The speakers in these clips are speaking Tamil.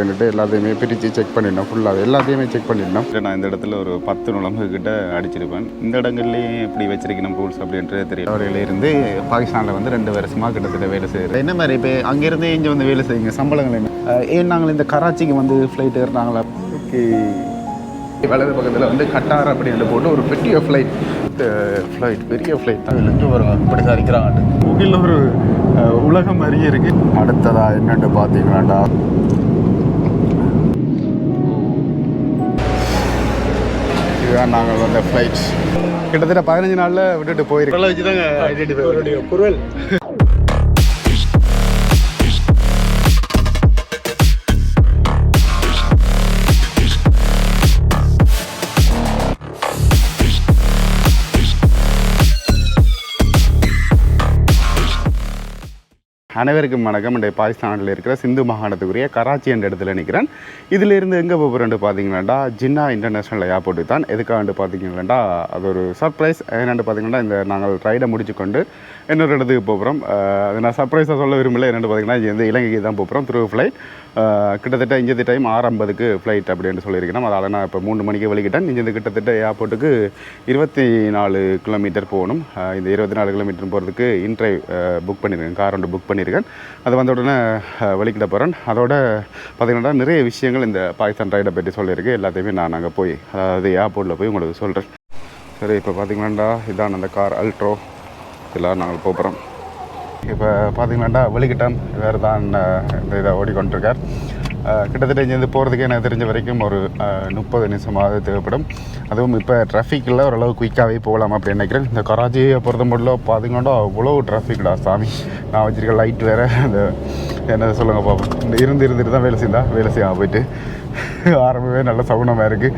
எல்லாத்தையுமே பிரித்து செக் பண்ணிடணும். ஃபுல்லாக எல்லாத்தையுமே செக் பண்ணிடணும். நான் இந்த இடத்துல ஒரு 10 நுழம்பு கிட்ட அடிச்சிருப்பேன். இந்த இடங்கள்லேயே எப்படி வச்சிருக்கணும் ரூல்ஸ் அப்படின்றது தெரியும். அவர்களிருந்து பாகிஸ்தானில் வந்து 2 வருஷமாக கிட்டத்தட்ட வேலை செய்யுது. என்ன மாதிரி இப்போ அங்கேருந்து இங்கே வந்து வேலை செய்யுங்க, சம்பளங்கள் என்ன? ஏன் நாங்கள் இந்த கராச்சிக்கு வந்து ஃப்ளைட் ஏறினாங்களா? ஓகே, வலது பக்கத்தில் வந்து கட்டார் அப்படின்னு போட்டு ஒரு பெரிய ஃப்ளைட் பெரிய ஃப்ளைட் தான் இழுத்து வருவாங்க. இப்படி சரிக்கிறாங்க. முகில் ஒரு உலகம் அறிய இருக்கு. அடுத்ததா என்னென்னு பார்த்தீங்கன்னாடா, இதுதான் நாங்கள் வந்த ஃப்ளைட்ஸ். கிட்டத்தட்ட 15 நாளில் விட்டுட்டு போயிருக்கோம். வச்சுதாங்க ஐடென்டிஃபை குரல். அனைவருக்கும் வணக்கம். இன்றைய பாகிஸ்தானில் இருக்கிற சிந்து மாகாணத்துக்குரிய கராச்சி என்ற இடத்துல நிற்கிறேன். இதிலிருந்து எங்கே போகிறேன்னு பார்த்தீங்கன்னா ஜின்னா இன்டர்நேஷ்னல் ஏர்போர்ட்டு தான். எதுக்காக பார்த்தீங்கன்னா அது ஒரு சர்ப்ரைஸ். என்னென்னு பார்த்தீங்கன்னா இந்த நாங்கள் ரைடை முடிச்சுக்கொண்டு இன்னொரு இடத்துக்கு போகிறோம். அது நான் சர்ப்ரைஸாக சொல்ல விரும்பல. என்னென்னு பார்த்தீங்கன்னா இங்கே இலங்கைக்கு தான் போகிறோம் த்ரூ ஃப்ளைட். கிட்டத்தட்ட இங்கே டைம் 6:50க்கு ஃப்ளைட் அப்படின்னு சொல்லியிருக்கிறோம். அதால் நான் இப்போ 3 மணிக்கு வெளிக்கிட்டேன். இங்கேருந்து கிட்டத்தட்ட ஏர்போர்ட்டுக்கு 24 கிலோமீட்டர் போகணும். இந்த 24 கிலோமீட்டர் போகிறதுக்கு இன்ட்ரைவ் புக் பண்ணியிருக்கேன், கார் ஒன்று புக் பண்ணியிருக்கேன். அது வந்த உடனே வெளிக்கிட்ட போகிறேன். அதோட பார்த்திங்கன்னா நிறைய விஷயங்கள் இந்த பாகிஸ்தான் ரைடை பற்றி சொல்லியிருக்கு. எல்லாத்தையுமே நான் அங்கே போய், அதாவது ஏர்போர்ட்டில் போய் உங்களுக்கு சொல்கிறேன். சரி, இப்போ பார்த்திங்களாண்டா இதான் அந்த கார் அல்ட்ரோ. இதெல்லாம் நாங்கள் போகிறோம். இப்போ பார்த்திங்களாண்டா வெளிக்கிட்டோம். வேறு தான் இந்த இதை ஓடிக்கொண்டிருக்கார். கிட்டத்தட்ட இங்கேருந்து போகிறதுக்கு எனக்கு தெரிஞ்ச வரைக்கும் ஒரு 30 நிமிஷமாவது தேவைப்படும். அதுவும் இப்போ டிராஃபிக்கில் ஓரளவு குயிக்காகவே போகலாம் அப்படின்னு நினைக்கிறேன். இந்த கராச்சியை பொறுத்த மட்டும் பார்த்திங்கன்னா அவ்வளோ டிராஃபிக்டா சாமி. நான் வச்சுருக்க லைட் வேறு அந்த என்ன சொல்லுங்கள் பார்ப்போம். இந்த இருந்துட்டு தான் வேலை செய்யாமல் போயிட்டு ஆரம்பமே நல்ல சகுனமாக இருக்குது.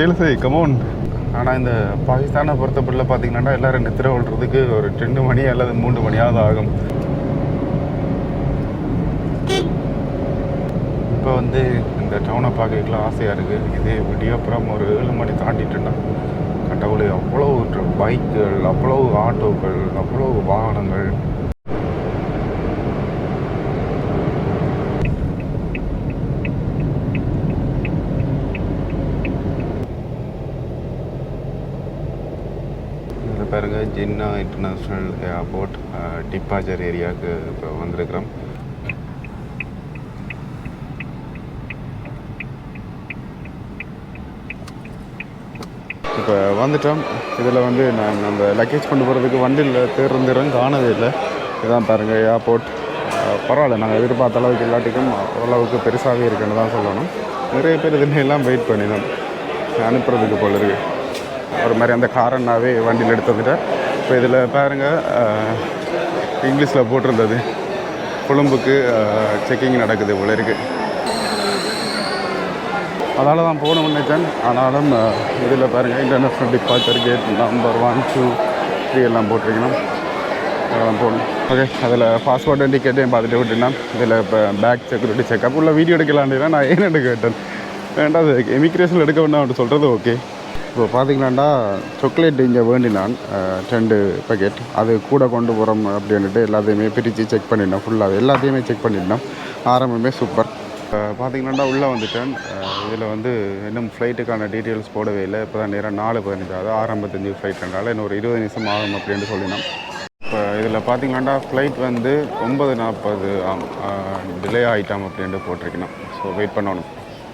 வேலை செய் கமோன். ஆனால் இந்த பாகிஸ்தானை பொறுத்தப்பட்டில் பார்த்திங்கன்னா எல்லோரும் நித்திர விழுறதுக்கு ஒரு 2 மணி அல்லது 3 மணியாவது ஆகும். இப்போ வந்து இந்த டவுனை பார்க்கலாம் ஆசையாக இருக்குது. இதே விடியப்புறம் ஒரு 7 மணி தாண்டிட்டுன்னா கடவுளே அவ்வளோ பைக்குகள், அவ்வளோ ஆட்டோக்கள், அவ்வளோ வாகனங்கள். பாருங்க, ஜின்னா இன்டர்நேஷ்னல் ஏர்போர்ட் டிப்பாச்சர் ஏரியாவுக்கு இப்போ வந்திருக்கிறோம். இப்போ வந்துட்டோம். இதில் வந்து நான் அந்த லக்கேஜ் கொண்டு போகிறதுக்கு வண்டியில் தேர்ந்தேறோம், காணவே இல்லை. இதான் பாருங்கள் ஏர்போர்ட். பரவாயில்ல, நாங்கள் எதிர்பார்த்த அளவுக்கு எல்லாத்துக்கும் ஓரளவுக்கு பெருசாகவே இருக்குன்னு தான் சொல்லணும். நிறைய பேர் இதுலாம் வெயிட் பண்ணினோம் அனுப்புறதுக்கு போல இருக்குது. ஒரு மாதிரி அந்த காரன்னாவே வண்டியில் எடுத்து வந்துட்டேன். இப்போ இதில் பாருங்கள், இங்கிலீஷில் போட்டிருந்தது கொழும்புக்கு செக்கிங் நடக்குது போல இருக்குது. அதனால தான் போகணும்னு நினைச்சேன். ஆனாலும் இதில் பாருங்கள் இன்டர்நேஷ்னல் டிபார்ச்சர் கேட் நம்பர் 1, 2, 3 எல்லாம் போட்டிருக்கணும். அதெல்லாம் போகணும். ஓகே, அதில் பாஸ்போர்ட் டிக்கெட்டையும் பார்த்துட்டு விட்டுனா இதில் இப்போ பேக் செக்யூரிட்டி செக்அப் உள்ள வீடியோ எடுக்கலான்னு நான் ஏன்னு கேட்டேன். வேண்டாம், அது எமிக்ரேஷனில் எடுக்க வேண்டாம் அப்படி சொல்கிறது. ஓகே, இப்போ பார்த்திங்களாண்டா சாக்லேட் இங்கே வேண்டினான் 2 பேக்கெட். அது கூட கொண்டு போகிறோம் அப்படின்ட்டு எல்லாத்தையுமே பிரித்து செக் பண்ணிடணும். ஃபுல்லாக எல்லாத்தையுமே செக் பண்ணிடணும். ஆரம்பமே சூப்பர். பார்த்திங்களாண்டா உள்ளே வந்துட்டேன். இதில் வந்து இன்னும் ஃப்ளைட்டுக்கான டீட்டெயில்ஸ் போடவே இல்லை. இப்போ தான் நேரம் 4:15, அதாவது 6:55 ஃப்ளைட்னால இன்னும் ஒரு 20 நிமிஷம் ஆகும் அப்படின்ட்டு சொல்லினோம். இப்போ இதில் பார்த்திங்களாண்டா ஃப்ளைட் வந்து 9:40 டிலே ஆகிட்டோம் அப்படின்ட்டு போட்டிருக்கணும். ஸோ வெயிட் பண்ணணும்.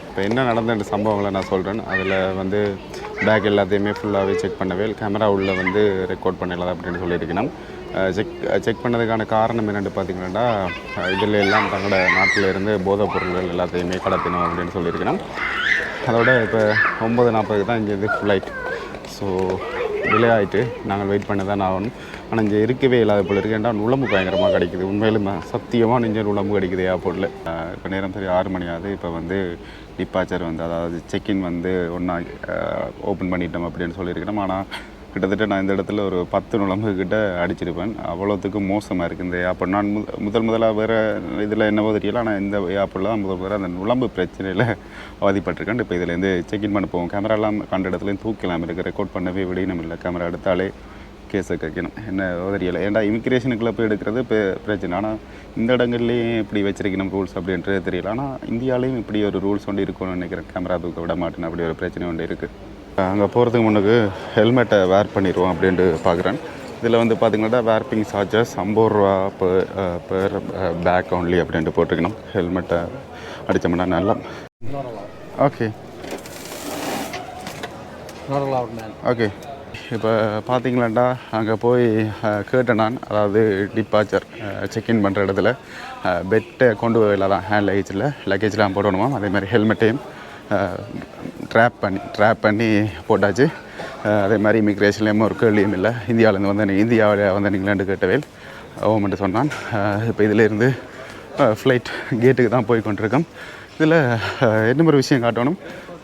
இப்போ என்ன நடந்த இந்த சம்பவங்களை நான் சொல்கிறேன். அதில் வந்து பேக் எல்லாத்தையுமே ஃபுல்லாகவே செக் பண்ணவே கேமரா உள்ளே வந்து ரெக்கார்ட் பண்ணலாம் அப்படின்னு சொல்லியிருக்கணும். செக் பண்ணதுக்கான காரணம் என்னென்னு பார்த்திங்கன்னா இதில் எல்லாம் தங்களோட நாட்டில் இருந்து போதைப் பொருள்கள் எல்லாத்தையுமே கடத்தினோம் அப்படின்னு சொல்லியிருக்கணும். அதோட இப்போ 9:40 தான் இங்கேருந்து ஃப்ளைட். ஸோ டிலே ஆகிட்டு நாங்கள் வெயிட் பண்ண தான் ஆகணும். ஆனால் இங்கே இருக்கவே இல்லாத போல் இருக்குது. ஏன்டா நுழம்பு பயங்கரமாக கிடைக்குது. உண்மையிலும் சத்தியமாக நெஞ்ச நுழம்பு கிடைக்குது ஏர்போர்ட்டில். இப்போ நேரம் சரி 6 மணி ஆகுது. இப்போ வந்து டிப்பாச்சர் வந்து, அதாவது செக்இன் வந்து ஒன்றா ஓப்பன் பண்ணிட்டோம் அப்படின்னு சொல்லியிருக்கிறோம். ஆனால் கிட்டத்தட்ட நான் இந்த இடத்துல ஒரு 10 நுழம்பு கிட்ட அடிச்சிருப்பேன். அவ்வளோத்துக்கும் மோசமாக இருக்குது இந்த ஏர்போர்ட். நான் முதலாக வேறு இதில் என்னவோ தெரியல, ஆனால் இந்த ஏர்போர்ட்டில் தான் முதல் அந்த நுழம்பு பிரச்சனையில் அவதிப்பட்டிருக்கேன். இப்போ இதுலேருந்து செக்இன் பண்ண போவோம். கேமராலாம் கண்ட இடத்துலேயும் தூக்கலாம் இருக்குது. ரெக்கார்ட் பண்ணவே விடையினும் இல்லை. கேமரா எடுத்தாலே கேஸை கேட்கணும் என்ன தெரியலை. ஏன்டா இமிக்ரேஷனுக்குள்ளே போய் எடுக்கிறது பிரச்சனை. ஆனால் இந்த இடங்கள்லேயும் இப்படி வச்சிருக்கணும் ரூல்ஸ் அப்படின்றது தெரியல. ஆனால் இந்தியாவிலையும் இப்படி ஒரு ரூல்ஸ் ஒன்று இருக்கும்னு நினைக்கிறேன். கேமரா தூக்க விட மாட்டேன்னு அப்படி ஒரு பிரச்சனை ஒன்று இருக்குது. அங்கே போகிறதுக்கு முன்னுக்கு ஹெல்மெட்டை வேர் பண்ணிடுவோம் அப்படின்ட்டு பார்க்குறேன். இதில் வந்து பார்த்திங்கன்னா வேர்பிங் சார்ஜஸ் 50 ரூபா பெர் பேக் ஒன்லி அப்படின்ட்டு போட்டுக்கணும். ஹெல்மெட்டை அடித்தோம்னா நல்லா. Okay okay. இப்போ பார்த்தீங்களாண்டா அங்கே போய் கேட்டேன் நான். அதாவது டிபார்ச்சர் செக்இன் பண்ணுற இடத்துல பெட்டை கொண்டு போயில தான் ஹேண்ட் லக்கேஜ்லாம் போடணுமா. அதே மாதிரி ஹெல்மெட்டையும் ட்ராப் பண்ணி போட்டாச்சு. அதே மாதிரி இமிக்ரேஷன்லேயும் ஒரு கேள்வியும் இல்லை. இந்தியாவில் வந்தீங்களான்னு கேட்டவே ஓமெண்ட்டு சொன்னான். இப்போ இதிலேருந்து ஃப்ளைட் கேட்டுக்கு தான் போய் கொண்டிருக்கோம். இதில் என்ன ஒரு விஷயம் காட்டணும்.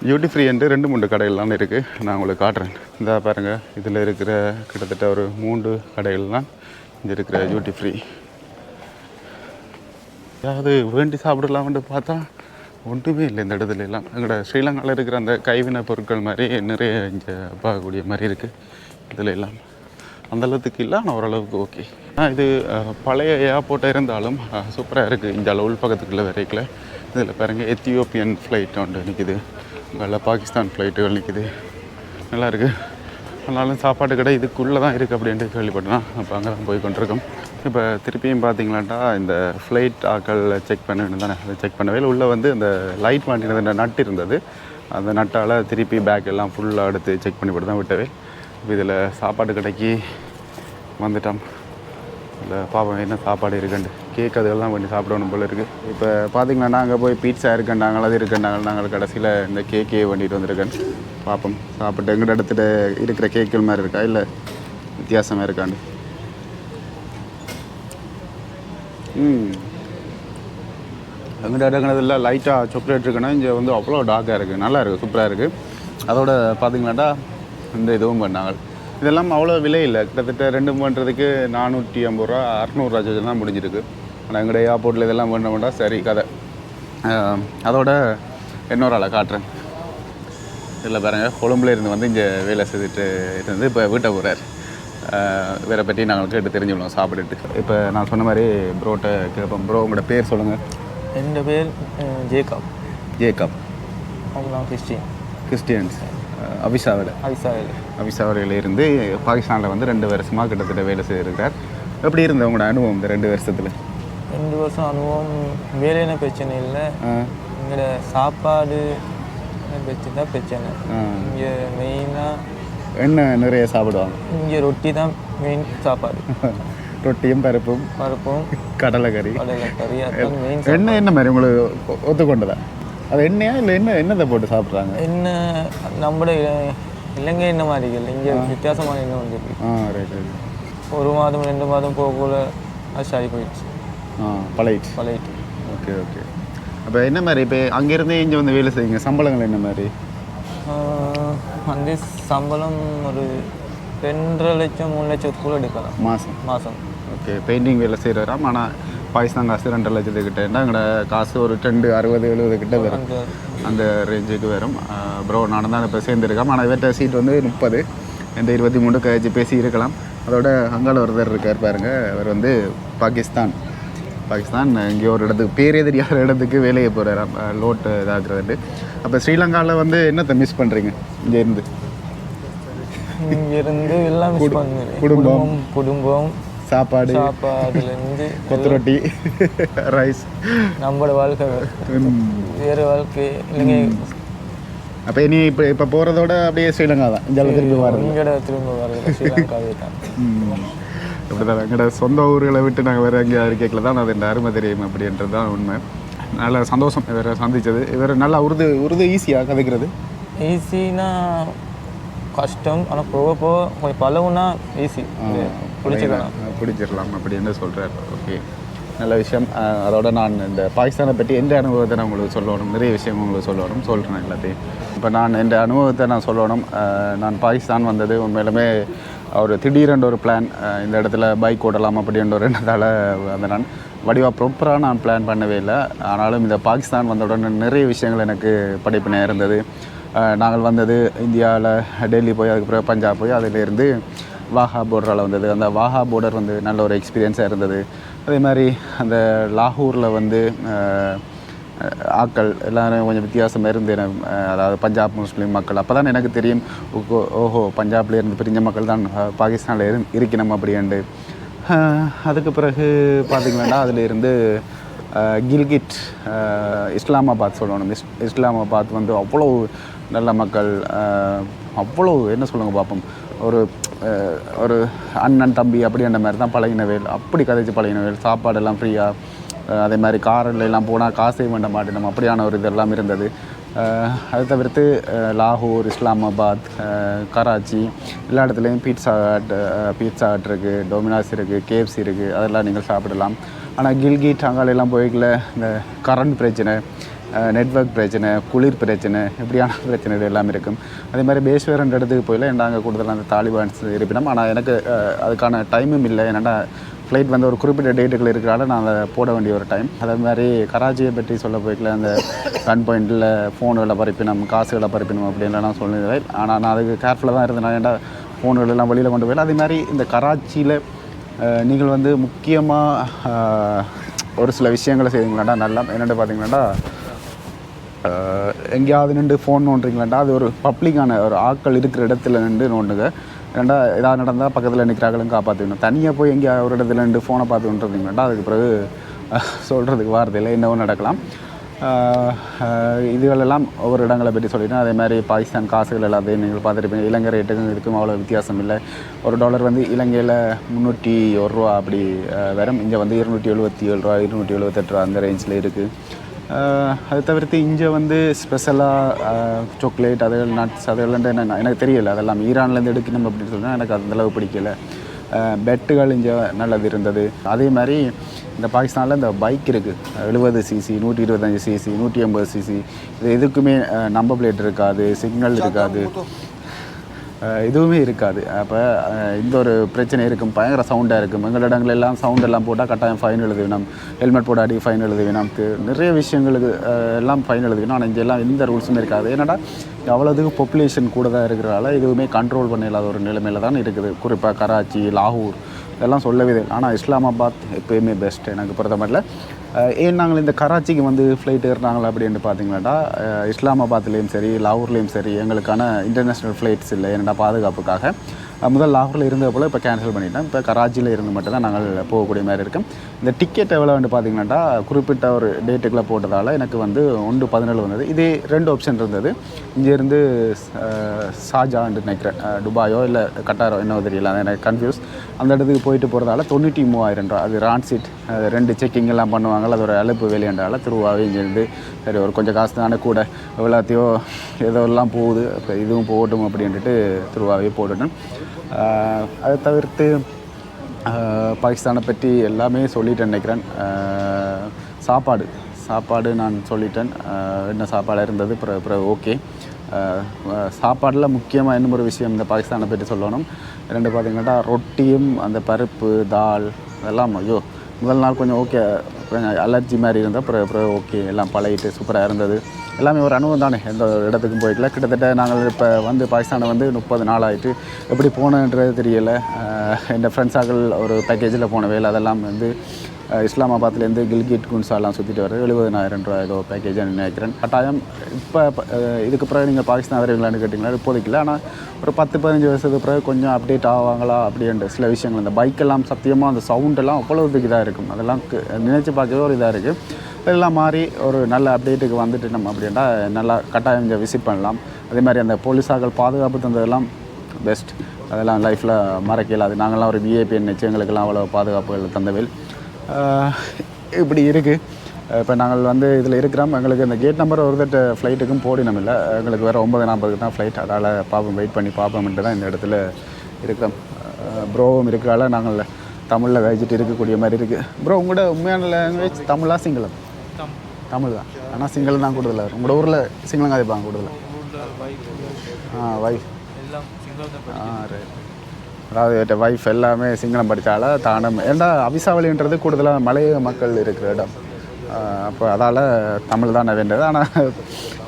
டியூட்டி ஃப்ரீ என்று 2-3 கடைகள்லாம் இருக்குது. நான் உங்களுக்கு காட்டுறேன். இந்த பாருங்கள், இதில் இருக்கிற கிட்டத்தட்ட ஒரு 3 கடைகள் தான் இங்கே இருக்கிற டியூட்டி ஃப்ரீ. அதாவது வேண்டி சாப்பிடலாம்னு பார்த்தா ஒன்றுமே இல்லை இந்த இடத்துல எல்லாம். எங்களோட ஸ்ரீலங்காவில் இருக்கிற அந்த கைவினை பொருட்கள் மாதிரி நிறைய இங்கே பார்க்கக்கூடிய மாதிரி இருக்குது. இதில் எல்லாம் அந்தளவுக்கு இல்லை, ஆனால் ஓரளவுக்கு ஓகே. இது பழைய ஏர்போர்ட்டாக இருந்தாலும் சூப்பராக இருக்குது. இந்த உள் பக்கத்துக்குள்ளே வரைக்கல. இதில் பாருங்கள், எத்தியோப்பியன் ஃப்ளைட் ஒன்று நிற்கிது, அங்கே பாகிஸ்தான் ஃப்ளைட்டுகள் நிற்கிது. நல்லாயிருக்கு. ஆனாலும் சாப்பாடு கடை இதுக்குள்ளே தான் இருக்குது அப்படின்ட்டு கேள்விப்பட்டேன். அப்போ அங்கே தான் போய் கொண்டிருக்கோம். இப்போ திருப்பியும் பார்த்தீங்களாட்டா இந்த ஃப்ளைட் ஆக்கள் செக் பண்ணணும் தானே. அதை செக் பண்ணவே உள்ளே வந்து இந்த லைட் மாட்டினது அந்த நட்டு இருந்தது. அந்த நட்டால் திருப்பி பேக் எல்லாம் ஃபுல்லாக எடுத்து செக் பண்ணி போட்டு தான் விட்டவே. இப்போ இதில் சாப்பாடு கடைக்கு வந்துட்டோம். இல்லை பாப்போம் என்ன சாப்பாடு இருக்குண்டு. கேக் அதெல்லாம் பண்ணி சாப்பிடணும் போல் இருக்குது. இப்போ பார்த்தீங்கன்னா அங்கே போய் பீட்சா இருக்குண்டாங்க, அது இருக்குண்டாங்க. நாங்கள் கடைசியில் இந்த கேக்கே பண்ணிட்டு வந்திருக்கேன். பார்ப்போம் சாப்பிட்டு எங்கிட்ட இடத்துல இருக்கிற கேக்குகள் மாதிரி இருக்கா இல்லை வித்தியாசமாக இருக்காண்டு. எங்கிட்ட இடங்கிறதுல லைட்டாக சாக்லேட் இருக்குன்னா இங்கே வந்து அவ்வளோ டார்க்காக இருக்குது. நல்லா இருக்குது, சூப்பராக இருக்குது. அதோட பார்த்தீங்கன்னாட்டா இந்த இதுவும் பண்ணாங்க. இதெல்லாம் அவ்வளோ விலை இல்லை. கிட்டத்தட்ட 2 பண்ணுறதுக்கு 450 ரூபா 600 ரூபா தான் முடிஞ்சிருக்கு. ஆனால் எங்களுடைய ஏர்போர்ட்டில் இதெல்லாம் பண்ண மாட்டோம். சரி கதை. அதோட இன்னொரு ஆளை காட்டுறேன். இதில் பாருங்கள், கொழும்புல இருந்து வந்து இங்கே வேலை செய்துட்டு இருந்து இப்போ வீட்டை போகிறார். வேற பற்றி நாங்கள் கேட்டு தெரிஞ்சுக்கணும் சாப்பிட்டுட்டு. இப்போ நான் சொன்ன மாதிரி ப்ரோட்ட கேட்போம். ப்ரோ உங்களோட பேர் சொல்லுங்கள். என் பேர் ஜேக்கப். அவங்க கிறிஸ்டியன்ஸ். அவிசாவிலிருந்து பாகிஸ்தானில் வந்து 2 வருஷமாக கிட்டத்தட்ட வேலை செய்திருக்கார். எப்படி இருந்த உங்களோட அனுபவம் இந்த 2 வருஷத்தில்? 2 வருஷம் அனுபவம் வேலையான பிரச்சனை இல்லை. எங்களோட சாப்பாடு வச்சு தான் பிரச்சனை. இங்கே மெயினாக என்ன நிறைய சாப்பிடுவாங்க. இங்கே ரொட்டி தான் மெயின் சாப்பாடு. ரொட்டியும் பருப்பும் கடலைக்கறி அதுதான் மெயின். என்ன மாதிரி உங்களுக்கு ஒத்துக்கொண்டதா? அது எண்ணெயா இல்லை என்னத்தை போட்டு சாப்பிட்றாங்க? எண்ணெய் நம்மளோட இலங்கை எண்ணெய் மாதிரி இல்லை. இங்கே வித்தியாசமான எண்ணெய் வந்துருக்கு. ரைட். 1 மாதம் 2 மாதம் போகக்குள்ள அது சரி போயிடுச்சு. பழையிட்டு. ஓகே. அப்போ என்ன மாதிரி இப்போ அங்கேருந்தே இங்கே வந்து வேலை செய்யுங்க, சம்பளங்கள் என்ன மாதிரி? வந்து சம்பளம் ஒரு 2.5 லட்சம் 3 லட்சத்துக்குள்ளே எடுக்கலாம் மாதம். ஓகே. பெயிண்டிங் வேலை செய்கிறாராம். ஆனால் பாகிஸ்தான் காசு 2.5 லட்சத்துக்கிட்ட. எங்களோட காசு ஒரு 2 60-70 கிட்ட வரும். அந்த ரேஞ்சுக்கு வரும். ப்ரோ நானும் தான் இப்போ சேர்ந்துருக்கேன். ஆனால் இவர்கிட்ட சீட் வந்து 30, இந்த 23 கழிச்சு பேசி இருக்கலாம். அதோட அங்காள ஒருத்தர் இருக்கார் பாருங்கள். அவர் வந்து பாகிஸ்தான் இங்கே ஒரு இடத்துக்கு பேரே தெரியாத இடத்துக்கு வேலையை போகிறார், லோட்டு இதாகிறது. அப்போ ஸ்ரீலங்காவில் வந்து என்னத்தை மிஸ் பண்ணுறீங்க இங்கேருந்து எல்லாம் மிஸ் பண்ணுறேன். குடும்பம் சாப்பாடுலேருந்து கொத்து ரொட்டி ரைஸ் நம்மளோட வாழ்க்கை வேறு வாழ்க்கை இல்லைங்க. அப்போ இனி இப்போ போகிறதோட அப்படியே ஸ்ரீலங்கா தான். இங்கே திரும்ப வர்றது ஸ்ரீலங்காவே தான். அப்படி தான் எங்களோட சொந்த ஊர்களை விட்டு நாங்கள் வேறு எங்கே அறிக்கையில் தான் அது இந்த அருமை தெரியும் அப்படின்றது தான் உண்மை. நல்ல சந்தோஷம் இவரை சந்தித்தது. இவர் நல்லா உருது ஈஸியாக கதைக்கிறது. ஈஸினா கஷ்டம், ஆனால் போக கொஞ்சம் பழகுனா ஈஸி, பிடிச்சிடலாம் அப்படின்னு சொல்கிறார். ஓகே, நல்ல விஷயம். அதோட நான் இந்த பாகிஸ்தானை பற்றி எந்த அனுபவத்தை நான் உங்களுக்கு சொல்லணும், நிறைய விஷயம் உங்களுக்கு சொல்கிறேன் எல்லாத்தையும். இப்போ நான் எந்த அனுபவத்தை நான் சொல்லணும். நான் பாகிஸ்தான் வந்தது உண்மையிலுமே ஒரு திடீரென்ற ஒரு பிளான். இந்த இடத்துல பைக் ஓடலாம் அப்படின்ற ஒரு எண்ணத்தால் வந்து நான் வடிவாக ப்ராப்பராக நான் பிளான் பண்ணவே இல்லை. ஆனாலும் இந்த பாகிஸ்தான் வந்தவுடனே நிறைய விஷயங்கள் எனக்கு படிப்பினையாக இருந்தது. நாங்கள் வந்தது இந்தியாவில் டெல்லி போய் அதுக்கப்புறம் பஞ்சாப் போய் அதிலேருந்து வாஹா பார்டரால் வந்தது. அந்த வாஹா பார்டர் வந்து நல்ல ஒரு எக்ஸ்பீரியன்ஸாக இருந்தது. அதே மாதிரி அந்த லாகூரில் வந்து ஆக்கள் எல்லோரும் கொஞ்சம் வித்தியாசமாக இருந்து அதாவது பஞ்சாப் முஸ்லீம் மக்கள். அப்போ தான் எனக்கு தெரியும் ஓஹோ பஞ்சாப்லேயே இருந்து பிரிஞ்ச மக்கள் தான் பாகிஸ்தானில் இருக்கணும் அப்படின்ட்டு. அதுக்கு பிறகு பார்த்திங்கன்னா அதில் இருந்து கில்கிட் இஸ்லாமாபாத் சொல்லணும். இஸ்லாமாபாத் வந்து அவ்வளோ நல்ல மக்கள், அவ்வளோ என்ன சொல்லுங்க பார்ப்போம், ஒரு அண்ணன் தம்பி அப்படின்ற மாதிரி தான் பழகினவேல், அப்படி கதைச்சு பழகினவேல். சாப்பாடெல்லாம் ஃப்ரீயாக, அதே மாதிரி காரில் எல்லாம் போனால் காசே வேண்ட மாட்டேன் அப்படியான ஒரு இதெல்லாம் இருந்தது. அதை தவிர்த்து லாகூர், இஸ்லாமாபாத், கராச்சி எல்லா இடத்துலையும் பீட்சா ஹட் இருக்குது, டொமினாஸ் இருக்குது, கேஎஃப்சி இருக்குது, அதெல்லாம் நீங்கள் சாப்பிடலாம். ஆனால் கில்கிட் அங்காலெல்லாம் போய்க்கல இந்த கரண்ட் பிரச்சனை, நெட்வொர்க் பிரச்சனை, குளிர் பிரச்சனை, இப்படியான பிரச்சனைகள் எல்லாம் இருக்கும். அதே மாதிரி பேஸ்வேர்ன்ற இடத்துக்கு போயில நாங்கள் கூடுதலாக அந்த தாலிபான்ஸ் இருப்பினோம். ஆனால் எனக்கு அதுக்கான டைமும் இல்லை. என்னென்னா ஃப்ளைட் வந்து ஒரு குறிப்பிட்ட டேட்டுகள் இருக்கிறால நான் அதை போட வேண்டிய ஒரு டைம். அதே மாதிரி கராச்சியை பற்றி சொல்ல போய்க்கல அந்த கன் பாயிண்டில் ஃபோனுகளை பறிப்பினோம், காசுகளை பறிப்பினோம் அப்படின்லாம் சொல்லுவேன். ஆனால் நான் அதுக்கு கேர்ஃபுல்லாக தான் இருந்தேன். ஏன்டா ஃபோனுகளெல்லாம் வெளியில் கொண்டு போயில. அதே மாதிரி இந்த கராச்சியில் நீங்கள் வந்து முக்கியமாக ஒரு சில விஷயங்களை செய்வீங்களாண்டா நல்லா. என்னென்னு பார்த்தீங்கன்னாண்டா எங்கேயாவது நின்று ஃபோன் நோண்டுறீங்களாண்டா அது ஒரு பப்ளிக்கான ஒரு ஆட்கள் இருக்கிற இடத்துல நின்று நோண்டுங்க. ஏன்டா ஏதாவது நடந்தால் பக்கத்தில் நிற்கிறாங்களும் காப்பாற்றிக்கணும். தனியாக போய் எங்கேயா ஒரு இடத்துல நின்று ஃபோனை பார்த்து கொண்டுருந்தீங்களாண்டா அதுக்கு பிறகு சொல்கிறதுக்கு வார்த்தையில் என்னவோ நடக்கலாம். இதுகளெல்லாம் ஒவ்வொரு இடங்களை பற்றி சொல்லிட்டேன். அதே மாதிரி பாகிஸ்தான் காசுகள் எல்லாத்தையும் நீங்கள் பார்த்துருப்பீங்க. இலங்கை ரேட்டுக்கும் இதுக்கும் அவ்வளோ வித்தியாசம் இல்லை. $1 வந்து இலங்கையில் 301 ரூபா அப்படி வரும். இங்கே வந்து 277 ரூபா, 278 ரூபா அந்த ரேஞ்சில் இருக்குது. அதை தவிர்த்து இங்கே வந்து ஸ்பெஷலாக சாக்லேட், அதுகள் நட்ஸ் அதுகள் என்ன எனக்கு தெரியலை. அதெல்லாம் ஈரான்லேருந்து எடுக்கணும் அப்படின்னு சொன்னால் எனக்கு அந்தளவு பிடிக்கலை. பெட்டுகள் இங்கே நல்லது இருந்தது. அதே மாதிரி இந்த பாகிஸ்தானில் இந்த பைக் இருக்குது 70cc, 125cc, 180cc. இது எதுக்குமே நம்பர் பிளேட் இருக்காது, சிக்னல் இருக்காது, எதுவுமே இருக்காது. அப்போ இந்த ஒரு பிரச்சனை இருக்கும். பயங்கர சவுண்டாக இருக்கும். எங்கள் இடங்களெல்லாம் சவுண்டெல்லாம் போட்டால் கட்டாயம் ஃபைன் எழுதுவினோம். ஹெல்மெட் போடாடி ஃபைன் எழுதுவினோம். நிறைய விஷயங்களுக்கு எல்லாம் ஃபைன் எழுதுவினோம். ஆனால் இங்கே எல்லாம் எந்த ரூல்ஸுமே இருக்காது. ஏன்னாடா அவ்வளோதுக்கு பாப்புலேஷன் கூட தான் இருக்கிறதால எதுவுமே கண்ட்ரோல் பண்ண இல்லாத ஒரு நிலைமையில் தான் இருக்குது. குறிப்பாக கராச்சி, லாகூர் இதெல்லாம் சொல்லவே இல்லை. ஆனால் இஸ்லாமாபாத் எப்போயுமே பெஸ்ட் எனக்கு பொறுத்த மட்டும். ஏன் நாங்கள் இந்த கராச்சிக்கு வந்து ஃப்ளைட் ஏறினாங்களா அப்படின்னு பார்த்தீங்கன்னாடா இஸ்லாமாபாத்லேயும் சரி லாகூர்லேயும் சரி எங்களுக்கான இன்டர்நேஷ்னல் ஃப்ளைட்ஸ் இல்லை. என்னடா பாதுகாப்புக்காக முதல் லாகூரில் இருந்த போல் இப்போ கேன்சல் பண்ணிட்டேன். இப்போ கராச்சியில் இருந்து மட்டும் தான் நாங்கள் போகக்கூடிய மாதிரி இருக்கும். இந்த டிக்கெட் எவ்வளோன்னு பார்த்தீங்கன்னாடா குறிப்பிட்ட ஒரு டேட்டுக்குள்ளே போட்டதால் எனக்கு வந்து 1/17 வந்தது. இதே 2 ஆப்ஷன் இருந்தது. இங்கேருந்து ஷார்ஜான்னு நினைக்கிறேன், துபாயோ இல்லை கட்டாரோ என்னவோ தெரியல, எனக்கு கன்ஃபியூஸ். அந்த இடத்துக்கு போயிட்டு போகிறதால 93,000 ரூபா. அது ரான்சிட் 2 செக்கிங் எல்லாம் பண்ணுவாங்க. அது ஒரு அலுப்பு வேலையாண்டால திருவாவே இங்கேருந்து சரி ஒரு கொஞ்சம் காசு தானே கூட எவ்வளோத்தையோ எதோலாம் போகுது, இப்போ இதுவும் போகட்டும் அப்படின்ட்டு திருவாவே போட்டுட்டேன். அதை தவிர்த்து பாகிஸ்தானை பற்றி எல்லாமே சொல்லிட்டேன் நினைக்கிறேன். சாப்பாடு நான் சொல்லிட்டேன் என்ன சாப்பாடாக இருந்தது. அப்புறம் ஓகே. சாப்பாடில் முக்கியமாக இன்னும் ஒரு விஷயம் இந்த பாகிஸ்தானை பற்றி சொல்லணும். ரெண்டு பார்த்திங்கன்னா ரொட்டியும் அந்த பருப்பு தால் அதெல்லாம் ஐயோ முதல் நாள் கொஞ்சம் ஓகே, கொஞ்சம் அலர்ஜி மாதிரி இருந்தால் அப்புறம் ஓகே எல்லாம் பழகிட்டு சூப்பராக இருந்தது. எல்லாமே ஒரு அனுபவம் தானே. எந்த இடத்துக்கும் போய்க்கல. கிட்டத்தட்ட நாங்கள் இப்போ வந்து பாகிஸ்தானை வந்து 30 நாள் ஆகிட்டு எப்படி போனன்றது தெரியலை. என் ஃப்ரெண்ட்ஸாக்கள் ஒரு பேக்கேஜில் போன வேலை அதெல்லாம் வந்து இஸ்லாமாபாத்லேருந்து கில்கிட் குன்சாலாம் சுற்றிட்டு வர்றது 70,000 ரூபா ஏதோ பேக்கேஜாக நினைக்கிறேன். கட்டாயம் இப்போ இதுக்கு பிறகு நீங்கள் பாகிஸ்தான் வருவீங்களான்னு கேட்டிங்களா இப்போதைக்கு இல்லை. ஆனால் ஒரு 10-15 வருஷத்துக்கு பிறகு கொஞ்சம் அப்டேட் ஆவாங்களா அப்படின்ட்டு சில விஷயங்கள். இந்த பைக்கெல்லாம் சத்தியமாக அந்த சவுண்டெல்லாம் அவ்வளோதுக்கு இதாக இருக்கும். அதெல்லாம் நினச்சி பார்க்கவே ஒரு இதாக இருக்குது. இதெல்லாம் மாறி ஒரு நல்ல அப்டேட்டுக்கு வந்துட்டு நம்ம அப்படின்ட்டா நல்லா கட்டாயம் இங்கே விசிட் பண்ணலாம். அதே மாதிரி அந்த போலீஸாக்கள் பாதுகாப்பு தந்ததெல்லாம் பெஸ்ட். அதெல்லாம் லைஃப்பில் மறக்க இயலாது. நாங்கள்லாம் ஒரு விஐபி நினச்சி எங்களுக்கெல்லாம் அவ்வளோ பாதுகாப்புகள் தந்தவேல் இப்படி இருக்குது. இப்போ நாங்கள் வந்து இதில் இருக்கிறோம். எங்களுக்கு இந்த கேட் நம்பர் ஒரு தட்ட ஃப்ளைட்டுக்கும் போடினம் இல்லை. எங்களுக்கு வேறு 9:40 தான் ஃப்ளைட். அதால் பார்ப்போம், வெயிட் பண்ணி பார்ப்போம்ட்டு தான் இந்த இடத்துல இருக்கிறோம். ப்ரோவும் இருக்கிறால நாங்கள் தமிழில் கழிச்சிட்டு இருக்கக்கூடிய மாதிரி இருக்குது. ப்ரோ உங்களோட உண்மையான லாங்குவேஜ் தமிழா சிங்களம்? தமிழ் தான். ஆனால் சிங்களம் தான் கூடுதலாக இருக்கும். உங்களோட ஊரில் சிங்களம் கதைப்பாங்க கூடுதலாக? Wife right. அதாவது வைஃப் எல்லாமே சிங்களம் படித்தால தானம். ஏன்னா அவிசாவளின்றது கூடுதலாக மலைய மக்கள் இருக்கிற இடம். அப்போ அதால் தமிழ் தான் வேண்டது. ஆனால்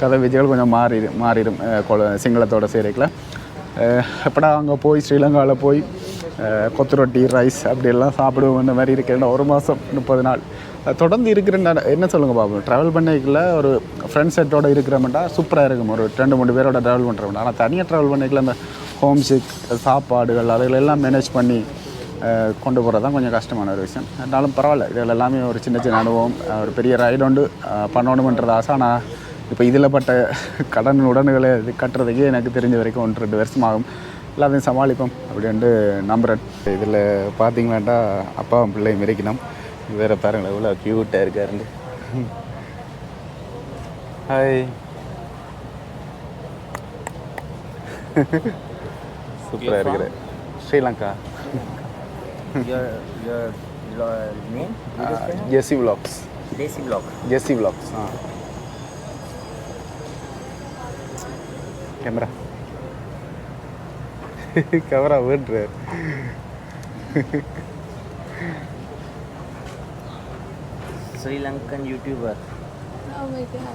கதை விஜய்கள் கொஞ்சம் மாறிடும் சிங்களத்தோட சேரைக்கில். எப்படா அங்கே போய் ஸ்ரீலங்காவில் போய் கொத்து ரைஸ் அப்படியெல்லாம் சாப்பிடுவோம். இந்த மாதிரி இருக்கிற ஒரு மாதம் 30 நாள் தொடர்ந்து இருக்கிற என்ன சொல்லுங்கள் பாபு, ட்ராவல் பண்ணிக்கல ஒரு ஃப்ரெண்ட் செட்டோடு இருக்கிறமெண்டா சூப்பராக இருக்கும். ஒரு 2-3 பேரோட ட்ராவல் பண்ணுறோம்னா. ஆனால் தனியாக ட்ராவல் பண்ணிக்கல அந்த ஹோம் சிக் சாப்பாடுகள் அதுகளெல்லாம் மேனேஜ் பண்ணி கொண்டு போகிறது தான் கொஞ்சம் கஷ்டமான ஒரு விஷயம். இருந்தாலும் பரவாயில்ல, இதில் எல்லாமே ஒரு சின்ன சின்ன அனுபவம். ஒரு பெரிய ரைடு ஒன்று பண்ணணுமன்றது ஆசை. ஆனால் இப்போ இதில் பட்ட கடன் உடனுகளை இது கட்டுறதுக்கே எனக்கு தெரிஞ்ச வரைக்கும் 1-2 வருஷம் ஆகும். எல்லாத்தையும் சமாளிப்போம் அப்படின்ட்டு நம்புகிறேன். இதில் பார்த்தீங்களாண்டா அப்பாவும் பிள்ளையும் மிரிக்கணும். வேறு பாருங்களேன் எவ்வளோ க்யூட்டாக இருக்காருண்டு. ஹாய், சூப்பராக இருக்கிற Sri Lanka. Your name? Jessie vlogs. Desi vlog. Jessie vlogs. Camera வேண்டுறார். Sri Lankan YouTuber. Oh my god.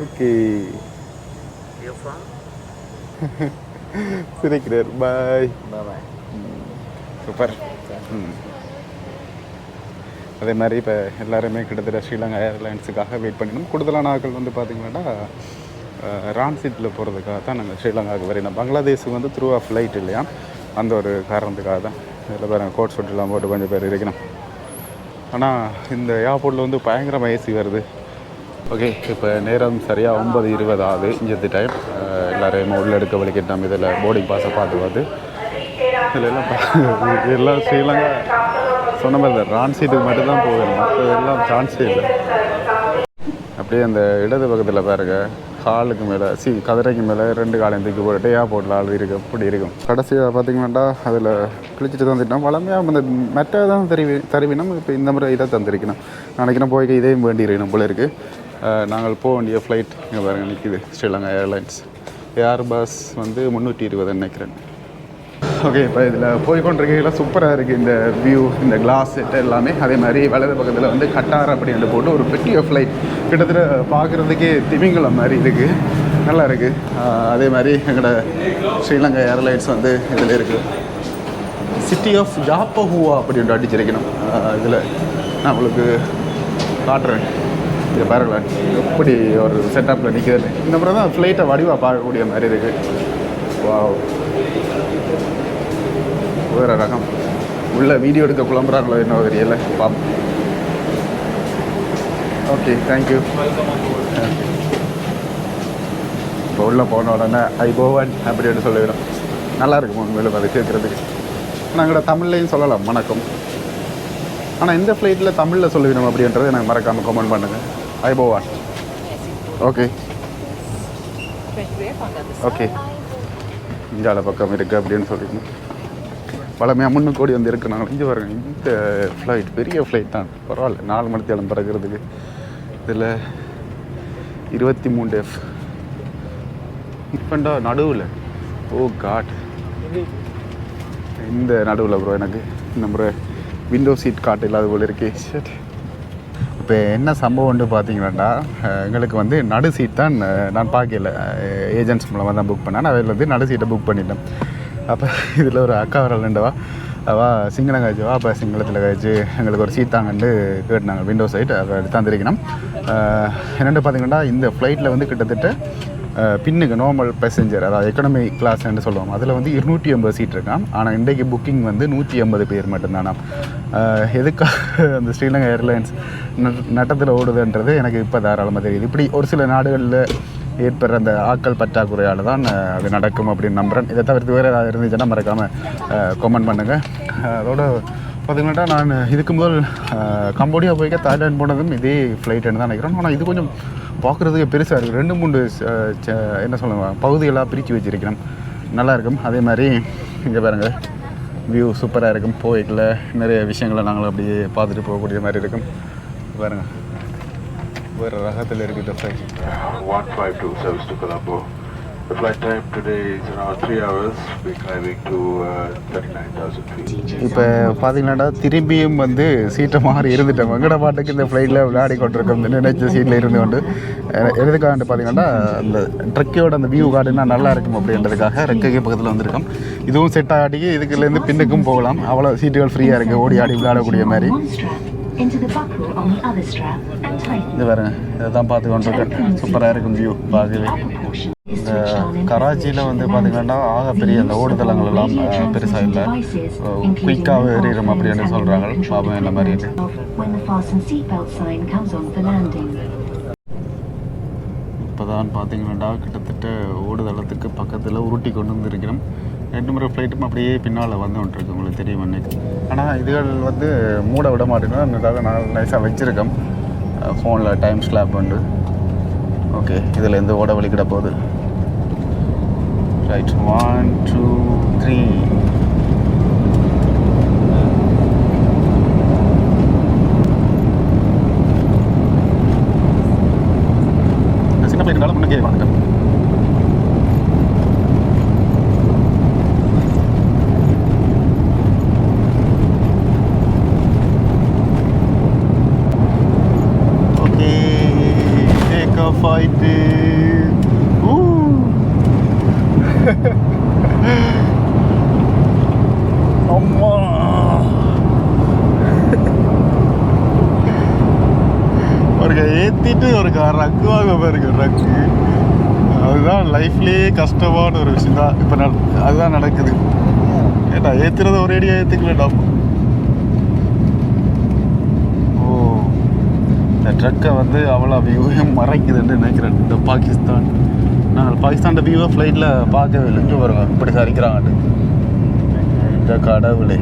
Okay, You're from? சிரிக்கிறார். பாய். Bye bye. சூப்பர். அதே மாதிரி இப்போ எல்லாருமே கிட்டத்தட்ட ஸ்ரீலங்கா ஏர்லைன்ஸுக்காக வெயிட் பண்ணிடணும். கூடுதலான ஆட்கள் வந்து பார்த்திங்கன்னா ரான்சிட்டில் போகிறதுக்காக தான் நாங்கள் ஸ்ரீலங்காவுக்கு வரையணும். பங்களாதேஷுக்கு வந்து த்ரூ ஆஃப் ஃப்ளைட் இல்லையா, அந்த ஒரு காரணத்துக்காக தான். இதில் பாருங்கள் கோட் சூட்டெல்லாம் போட்டு கொஞ்சம் பேர் இருக்கணும். ஆனால் இந்த ஏர்போர்ட்டில் வந்து பயங்கரமாக ஏசி வருது. ஓகே, இப்போ நேரம் சரியாக 9:20 ஆகுது இங்கே டைம். எல்லோரும் உள்ள எடுக்க வலிக்கிட்டோம். இதில் போர்டிங் பாஸை பார்த்து இதில் எல்லாம் ஸ்ரீலங்கா சொன்ன மாதிரி தான் ரான்சீட்டுக்கு மட்டும்தான் போகணும். மற்ற எல்லாம் சான்ஸே இல்லை. அப்படியே அந்த இடது பக்கத்தில் பாருங்க, காலுக்கு மேலே கதிரைக்கு மேலே 2 காலையும் தூக்கி போட்டுட்டு ஏர்போர்ட்டில் ஆள் இருக்குது. அப்படி இருக்கும். கடைசியாக பார்த்தீங்கன்னாண்டா அதில் கிழிச்சிட்டு தந்துட்டோம். வளமையாக அந்த மெட்டை தான் தருவினோம். இப்போ இந்த மாதிரி இதை தந்திருக்கணும். நினைக்கிறேன் போய்க்கு இதையும் வேண்டி இருக்கணும் போல இருக்குது. நாங்கள் போக வேண்டிய ஃப்ளைட் இங்கே பாருங்கள் நிற்கிது, ஸ்ரீலங்கா ஏர்லைன்ஸ். ஏர்பஸ் வந்து 320 நினைக்கிறேன். ஓகே, இப்போ இதில் போய்கொண்டிருக்கையில் சூப்பராக இருக்குது இந்த வியூ, இந்த கிளாஸ் செட் எல்லாமே. அதே மாதிரி வலது பக்கத்தில் வந்து கட்டார் அப்படின்னு போட்டு ஒரு பெரிய ஃப்ளைட், கிட்டத்தட்ட பார்க்குறதுக்கே திமிங்கலம் மாதிரி இருக்குது, நல்லா இருக்குது. அதே மாதிரி எங்களோட ஸ்ரீலங்கா ஏர்லைன்ஸ் வந்து இதில் இருக்குது. சிட்டி ஆஃப் ஜாப்பஹூவா அப்படின்ட்டு அடிச்சிருக்கணும். இதில் நான் உங்களுக்கு காட்டுறேன். இதை பாருங்களேன் எப்படி ஒரு செட்டப்பில் நிற்கிறது. இந்த மாதிரி தான் ஃப்ளைட்டை வடிவாக பார்க்கக்கூடிய மாதிரி இருக்குது. வாவ், வேறு ரகம். உள்ள வீடியோ எடுக்க குழம்புறாங்களோ என்ன தெரியல, பார்ப்போம். Okay, thank you. இப்போ உள்ளே போன உடனே ஐபோவன் அப்படின்னு சொல்லிவிடும். நல்லாயிருக்கும் உண்மையிலும் அது கேட்குறதுக்கு. நாங்கள் தமிழ்லையும் சொல்லலாம் வணக்கம். ஆனால் இந்த ஃப்ளைட்டில் தமிழில் சொல்லிவிடும் அப்படின்றது எனக்கு மறக்காமல் கமெண்ட் பண்ணுங்கள். ஐபோவான். ஓகே ஓகே, இந்தியாவில் பக்கம் இருக்குது அப்படின்னு சொல்லிடணும். பழமையாக 3 கோடி வந்து இருக்குது. நாங்கள் இங்கே பாருங்க, இந்த ஃப்ளைட் பெரிய ஃப்ளைட் தான், பரவாயில்ல. 4 மணி நேரம் பறக்கிறதுக்கு. இதில் 23 F இப்போண்டா நடுவில். ஓ காட், இந்த நடுவில் ப்ரோ எனக்கு இந்த முறை விண்டோ சீட் காட்டு இல்லாத போல் இருக்கே. சரி, இப்போ என்ன சம்பவம்னு பார்த்தீங்கன்னா, எங்களுக்கு வந்து நடு சீட் தான் நான் பார்க்கல. ஏஜென்ட்ஸ் மூலமாக தான் புக் பண்ணேன். அதில் வந்து நடு சீட்டை புக் பண்ணிட்டேன். அப்போ இதில் ஒரு அக்கா வரலண்டவா, அவள் சிங்களம் காய்ச்சிவா. அப்போ சிங்களத்தில் காய்ச்சி எங்களுக்கு ஒரு சீட் தாங்கண்டு கேட்டாங்க, விண்டோ சைட். அதை எடுத்தாந்துருக்கணும். என்னென்னு பார்த்தீங்கன்னா, இந்த ஃப்ளைட்டில் வந்து கிட்டத்தட்ட பின்னுக்கு நார்மல் பேசஞ்சர், அதாவது எக்கனாமி கிளாஸ்ன்னு சொல்லுவோம், அதில் வந்து 280 சீட் இருக்கான். ஆனால் இன்றைக்கு புக்கிங் வந்து 180 பேர் மட்டும்தானா. எதுக்காக அந்த ஸ்ரீலங்கா ஏர்லைன்ஸ் நட்டத்தில் ஓடுதுன்றது எனக்கு இப்போ தாராளமாக தெரியுது. இப்படி ஒரு சில நாடுகளில் ஏற்படுற அந்த ஆட்கள் பற்றாக்குறையால் தான் அது நடக்கும் அப்படின்னு நம்புகிறேன். இதை தவிர்த்து வேறு ஏதாவது இருந்துச்சுன்னா மறக்காமல் கமெண்ட் பண்ணுங்கள். அதோட பார்த்திங்கன்னா, நான் இதுக்கு முதல் கம்போடியா போய்க்க தாய்லாந்து போனதும் இதே ஃப்ளைட்டுன்னு தான் நினைக்கிறேன். ஆனால் இது கொஞ்சம் பார்க்குறதுக்கு பெருசாக இருக்குது. 2-3 என்ன சொல்லுவாங்க பகுதிகளாக பிரித்து வச்சுருக்கிறேன், நல்லாயிருக்கும். அதே மாதிரி இங்கே பாருங்கள், வியூ சூப்பராக இருக்கும். போய்க்கில் நிறைய விஷயங்களை நாங்கள் அப்படியே பார்த்துட்டு போகக்கூடிய மாதிரி இருக்கும். பாருங்கள், வேறு ரகத்தில் இருக்குது flight. 152 service to Colombo. The flight time today is around 3 hours. We're climbing to 39,000 feet. இப்போ பார்த்தீங்கன்னா திரும்பியும் வந்து சீட்டை மாறி இருந்துட்டோம். எங்கட பாட்டுக்கு இந்த ஃப்ளைட்டில் விளையாடி கொண்டிருக்கோம். நினைச்ச சீட்டில் இருந்து கொண்டு எதுக்காக பார்த்தீங்கன்னா அந்த ட்ரெக்கையோட அந்த வியூ கார்டுனா நல்லா இருக்கும் அப்படின்றதுக்காக ரெக்கைக்கு பக்கத்தில் வந்திருக்கோம். இதுவும் செட் ஆடி இதுக்குலேருந்து பின்னுக்கும் போகலாம். அவ்வளோ சீட்டுகள் ஃப்ரீயாக இருக்குது, ஓடி ஆடி விளையாடக்கூடிய மாதிரி. இது பாருங்க, இதை தான் பார்த்து கொண்டிருக்கேன். சூப்பராக இருக்கும் வியூ பார்க்கவே. இந்த கராச்சியில் வந்து பார்த்திங்கன்னா ஆகப்பெரிய அந்த ஓடுதளங்கள் எல்லாம் பெருசாக இல்லை, குயிக்காக ஏறிடும் அப்படின்னு சொல்கிறாங்க. பாபம் என்ன மாதிரி இப்போ தான் பார்த்தீங்கன்னா கிட்டத்தட்ட ஓடுதளத்துக்கு பக்கத்தில் உருட்டி கொண்டு வந்துருக்கிறோம். 2 முறை ஃப்ளைட்டும் அப்படியே பின்னால் வந்து வந்துருக்கு, உங்களுக்கு தெரியும் அன்றைக்கி. ஆனால் இதுகள் வந்து மூட விட மாட்டேங்கன்னா அதுக்காக நான் நைஸாக வச்சுருக்கேன் ஃபோனில் டைம் ஸ்லாப் உண்டு. ஓகே, இதில் எந்த ஓட வலிக்கிட போகுது. ரைட், 1 2 3. சின்ன ஃப்ளைட்டுனால முன்னே வந்துட்டேன். அம்மா ஒரு ஏற்றிட்டு ஒரு ரக்கு வாங்க பாருங்க. ரக்கு அதுதான் லைஃப்லேயே கஷ்டமான ஒரு விஷயம் தான் இப்போ அதுதான் நடக்குது. ஏட்டா ஏற்றுறத ஒரு ஐடியா ஏற்றுக்கலடா. ஓ, இந்த ட்ரக்கை வந்து அவ்வளோ வியூவையும் மறைக்குதுன்னு நினைக்கிறேன் இந்த பாகிஸ்தான். நாங்கள் பாகிஸ்தான் வியூவை ஃப்ளைட்டில் பார்க்கவே இல்லை. இங்கே வருங்க இப்படி சரிக்கிறாங்கட்டு. இந்த கடவுளே,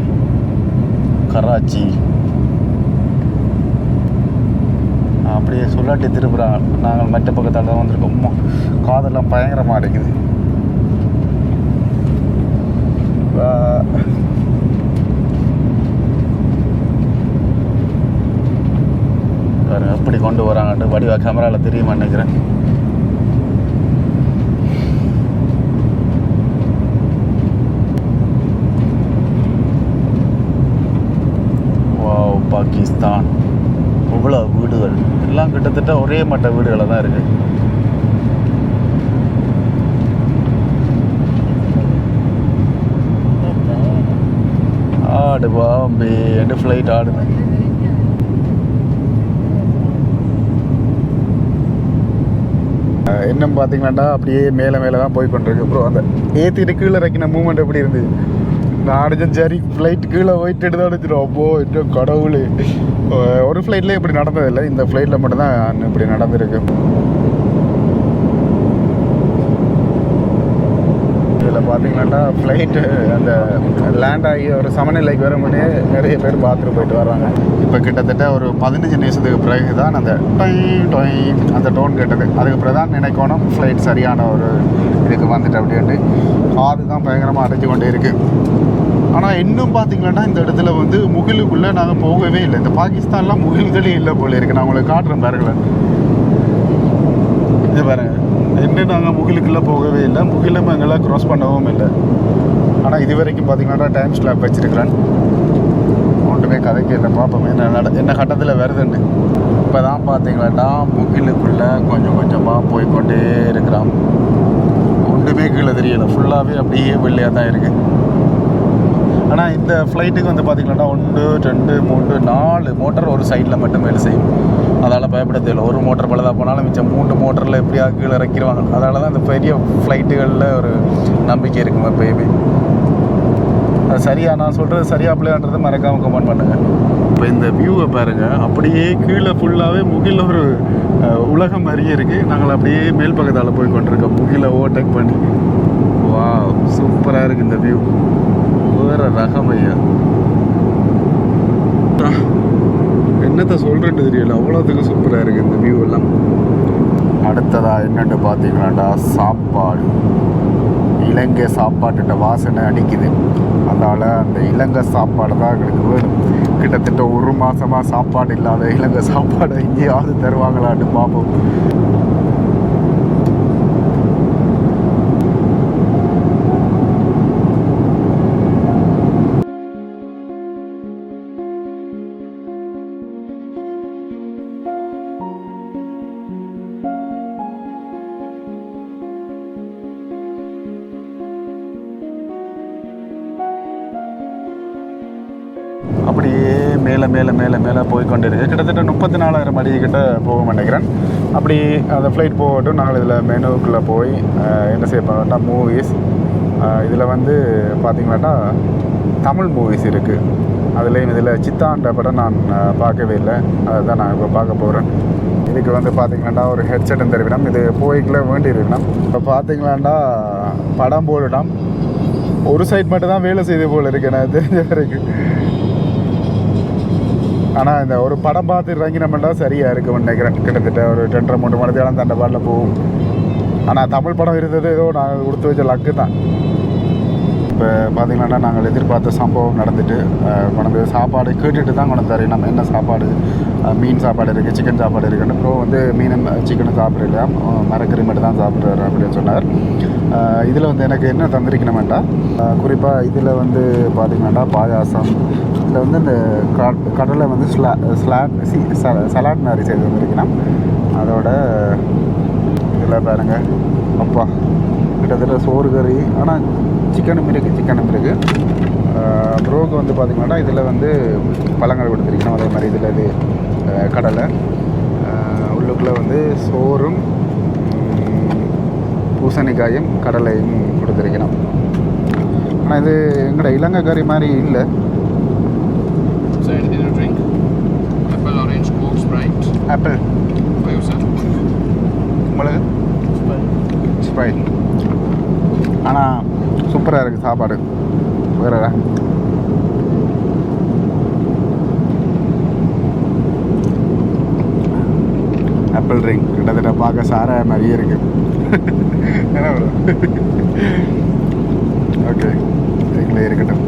கராச்சி அப்படியே சொல்லாட்டி திருப்புறாங்க. நாங்கள் மற்ற பக்கத்தால் தான் வந்திருக்கோம். காதெல்லாம் பயங்கரமாக இருக்குது. பாருங்க எப்படி கொண்டு வராங்கட்டு. வடிவா கேமராவில் தெரியுமா நினைக்கிறேன். பாகிஸ்தான் இவ்வளோ வீடுகள் எல்லாம் கிட்டத்தட்ட ஒரே மட்ட வீடுகளை தான் இருக்குது. ஆடு பாம்பே எண்டு ஃப்ளைட் ஆடுது. இன்னும் பார்த்தீங்கன்னாண்டா அப்படியே மேலே மேலே தான் போய் கொண்டிருக்கு. அப்புறம் அந்த ஏற்றிட்டு கீழே இறக்கின மூமெண்ட் எப்படி இருந்தது. நான் அடிச்சேன் சரி, ஃப்ளைட் கீழே போயிட்டு தான் அடிச்சிடும். அப்போ இன்னும் கடவுள், ஒரு ஃப்ளைட்லேயே இப்படி நடந்ததில்லை, இந்த ஃப்ளைட்டில் மட்டும்தான் இப்படி நடந்திருக்கு. இதில் பார்த்தீங்கன்னா ஃப்ளைட்டு அந்த லேண்ட் ஆகி ஒரு சமநிலைக்கு வரும்போதே நிறைய பேர் பார்த்துட்டு போயிட்டு வர்றாங்க. இப்போ கிட்டத்தட்ட ஒரு 15 நிமிஷத்துக்கு பிறகு தான் அந்த டொயின் அந்த டோன் கேட்டது. அதுக்கப்புறம் தான் நினைக்கணும் ஃப்ளைட் சரியான ஒரு இதுக்கு வந்துட்டு அப்படின்ட்டு. காது தான் பயங்கரமாக அடைச்சி கொண்டே இருக்குது. ஆனால் இன்னும் பார்த்தீங்கன்னா இந்த இடத்துல வந்து முகிலுக்குள்ளே நாங்கள் போகவே இல்லை. இந்த பாகிஸ்தான்லாம் முகில்களே இல்லை போல இருக்குது. நான் உங்களுக்கு காட்டுறேன் பாருங்களேன். இது பாருங்க, இன்னும் நாங்கள் முகிலுக்குள்ளே போகவே இல்லை, முகிலும் எங்களால் க்ராஸ் பண்ணவும் இல்லை. ஆனால் இது வரைக்கும் பார்த்தீங்கன்னா டைம் ஸ்லாப் வச்சுருக்கிறேன். ஒன்றுமே கதைக்கு இல்லை, பார்ப்போம் என்ன கட்டத்தில் வருதுன்னு. இப்போ தான் பார்த்தீங்கன்னா முகிலுக்குள்ளே கொஞ்சம் கொஞ்சமாக போய்கொண்டே இருக்கிறான். ஒன்றுமே கீழே தெரியலை, ஃபுல்லாகவே அப்படியே வெள்ளையாக தான் இருக்குது. ஆனால் இந்த ஃப்ளைட்டுக்கு வந்து பார்த்திங்கன்னா 1 2 3 4 மோட்டர் ஒரு சைடில் மட்டும் வேலை செய்யும். அதால் பயப்பட தேவையில்லை. ஒரு மோட்டர் பழுதாக போனாலும் மிச்சம் 3 மோட்டரில் எப்படியா கீழே இறக்கிடுவாங்க. அதனால தான் இந்த பெரிய ஃப்ளைட்டுகளில் ஒரு நம்பிக்கை இருக்குங்க எப்பயுமே. அது சரியா, நான் சொல்கிறது சரியா பிள்ளைன்றது மறக்காமல் கமெண்ட் பண்ணுங்கள். இப்போ இந்த வியூவை பாருங்கள், அப்படியே கீழே ஃபுல்லாகவே முகில் ஒரு உலகம் மாதிரியே இருக்குது. நாங்கள் அப்படியே மேல் பக்கத்தால் போய் கொண்டிருக்கோம் முகிலை ஓவர்டேக் பண்ணி. வா, சூப்பராக இருக்குது இந்த வியூ, வேறு ரகம் ஐயா. என்னத்தை சொல்கிறேன்னு தெரியல, அவ்வளோத்துக்கு சூப்பராக இருக்குது இந்த வியூ எல்லாம். அடுத்ததாக என்னென்னு பார்த்தீங்கன்னாடா சாப்பாடு. இலங்கை சாப்பாட்டுட்ட வாசனை அடிக்குது. அதனால் அந்த இலங்கை சாப்பாடு தான் எங்களுக்கு வேணும். கிட்டத்தட்ட 1 மாதமாக சாப்பாடு இல்லாத இலங்கை சாப்பாடு எங்கேயாவது தருவாங்களான்னு பார்ப்போம். அப்படியே மேலே மேலே மேலே மேலே போய்கொண்டு இருக்குது. கிட்டத்தட்ட 34,000 அடி கிட்ட போகும் நினைக்கிறேன். அப்படி அந்த ஃப்ளைட் போகட்டும். நாங்கள் இதில் மெனுக்குள்ளே போய் என்ன செய்ய போகிறோம்னா மூவிஸ். இதில் வந்து பார்த்திங்களாட்டா தமிழ் மூவிஸ் இருக்குது. அதுலேயும் இதில் சித்தான்ற படம் நான் பார்க்கவே இல்லை. அதை தான் நான் இப்போ பார்க்க போகிறேன். இதுக்கு வந்து பார்த்திங்களாண்டா ஒரு ஹெட்செட்டும் தருவிடம். இது போய்க்குள்ளே வேண்டி இருக்கணும். இப்போ பார்த்திங்களாண்டா படம் போட்டுட்டோம். ஒரு சைட் மட்டும் தான் வேலை செய்து போல் இருக்கு எனக்கு தெரிஞ்ச வரைக்கும். ஆனால் இந்த ஒரு படம் பார்த்து இறங்கினோம்னா சரியாக இருக்கும்னு நினைக்கிறேன். கிட்டத்தட்ட ஒரு 2.5-3 மணி நேரம் அந்த பாட்டில் போகும். ஆனால் தமிழ் படம் இருந்தது ஏதோ நாங்கள் கொடுத்து வச்ச லக்கு தான். இப்போ பார்த்திங்கன்னா நாங்கள் எதிர்பார்த்த சம்பவம் நடந்துட்டு கொண்டு சாப்பாடு கேட்டுட்டு தான் கொண்டு தரேன். நம்ம என்ன சாப்பாடு, மீன் சாப்பாடு இருக்குது, சிக்கன் சாப்பாடு இருக்குன்னு. ப்ரோ வந்து மீனும் சிக்கனும் சாப்பிடல, மரக்கறி மட்டும் தான் சாப்பிட்றாரு அப்படின்னு சொன்னார். இதில் வந்து எனக்கு என்ன தந்திருக்கணுமெண்டா, குறிப்பாக இதில் வந்து பார்த்திங்கன்னா பாயாசம், இதில் வந்து இந்த கடலை வந்து சலாட் மாதிரி செய்து வந்திருக்கணும். அதோட இதில் பாருங்கள் அப்பா கிட்டத்தட்ட சோறு கறி, ஆனால் சிக்கனும் இருக்குது. ப்ரோக்கு வந்து பார்த்திங்கன்னா இதில் வந்து பழங்கள் கொடுத்துருக்கணும். அதே மாதிரி இதில் இது கடலை, உள்ளுக்குள்ளே வந்து சோறும் பூசணிக்காயும் கடலையும் கொடுத்துருக்கணும். ஆனால் இது எங்களோட இலங்கை கறி மாதிரி இல்லை. ஆப்பிள் மிளகு ஸ்ப்ரைட். ஆனால் சூப்பராக இருக்குது சாப்பாடு. வேறு ஆப்பிள் ட்ரிங்க் கிட்டத்தட்ட பார்க்க சாராய மாதிரியே இருக்குது. என்ன வரும்? ஓகே, ட்ரிங்க்லேயே இருக்கட்டும்.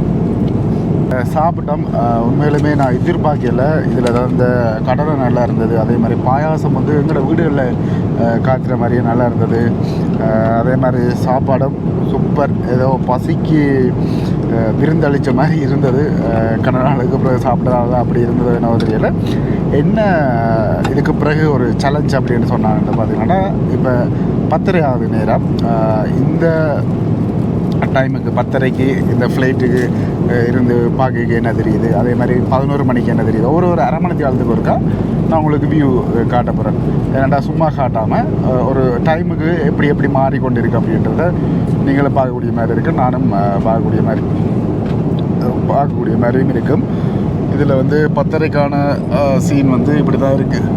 சாப்பிட்டோம். உண்மையிலுமே நான் எதிர்பார்க்கல. இதில் தான் இந்த கடலை நல்லா இருந்தது. அதே மாதிரி பாயாசம் வந்து எங்களோட வீடுகளில் காய்ச்சுற மாதிரியே நல்லா இருந்தது. அதே மாதிரி சாப்பாடும் சூப்பர். ஏதோ பசிக்கு விருந்தளித்த மாதிரி இருந்தது. கடை நாளுக்கு பிறகு சாப்பிட்றதால அப்படி இருந்தது என்ன தெரியல. என்ன இதுக்கு பிறகு ஒரு சேலஞ்ச் அப்படின்னு சொன்னாங்கன்னு பார்த்தீங்கன்னா, இப்போ 10:30 ஆகுது நேரம். இந்த டைமுக்கு 10:30க்கு இந்த ஃப்ளைட்டுக்கு இருந்து பார்க்க என்ன தெரியுது, அதே மாதிரி 11 மணிக்கு என்ன தெரியுது, ஒரு அரை மணி நேரத்துக்கு ஒருக்கா நான் உங்களுக்கு வியூ காட்ட போகிறேன். ஏன்னாண்டா சும்மா காட்டாமல் ஒரு டைமுக்கு எப்படி மாறிக்கொண்டு இருக்குது அப்படின்றத நீங்களும் பார்க்கக்கூடிய மாதிரி இருக்குது, நானும் பார்க்கக்கூடிய மாதிரியும் இருக்கும். இதில் வந்து 10:30க்கான சீன் வந்து இப்படி தான் இருக்குது.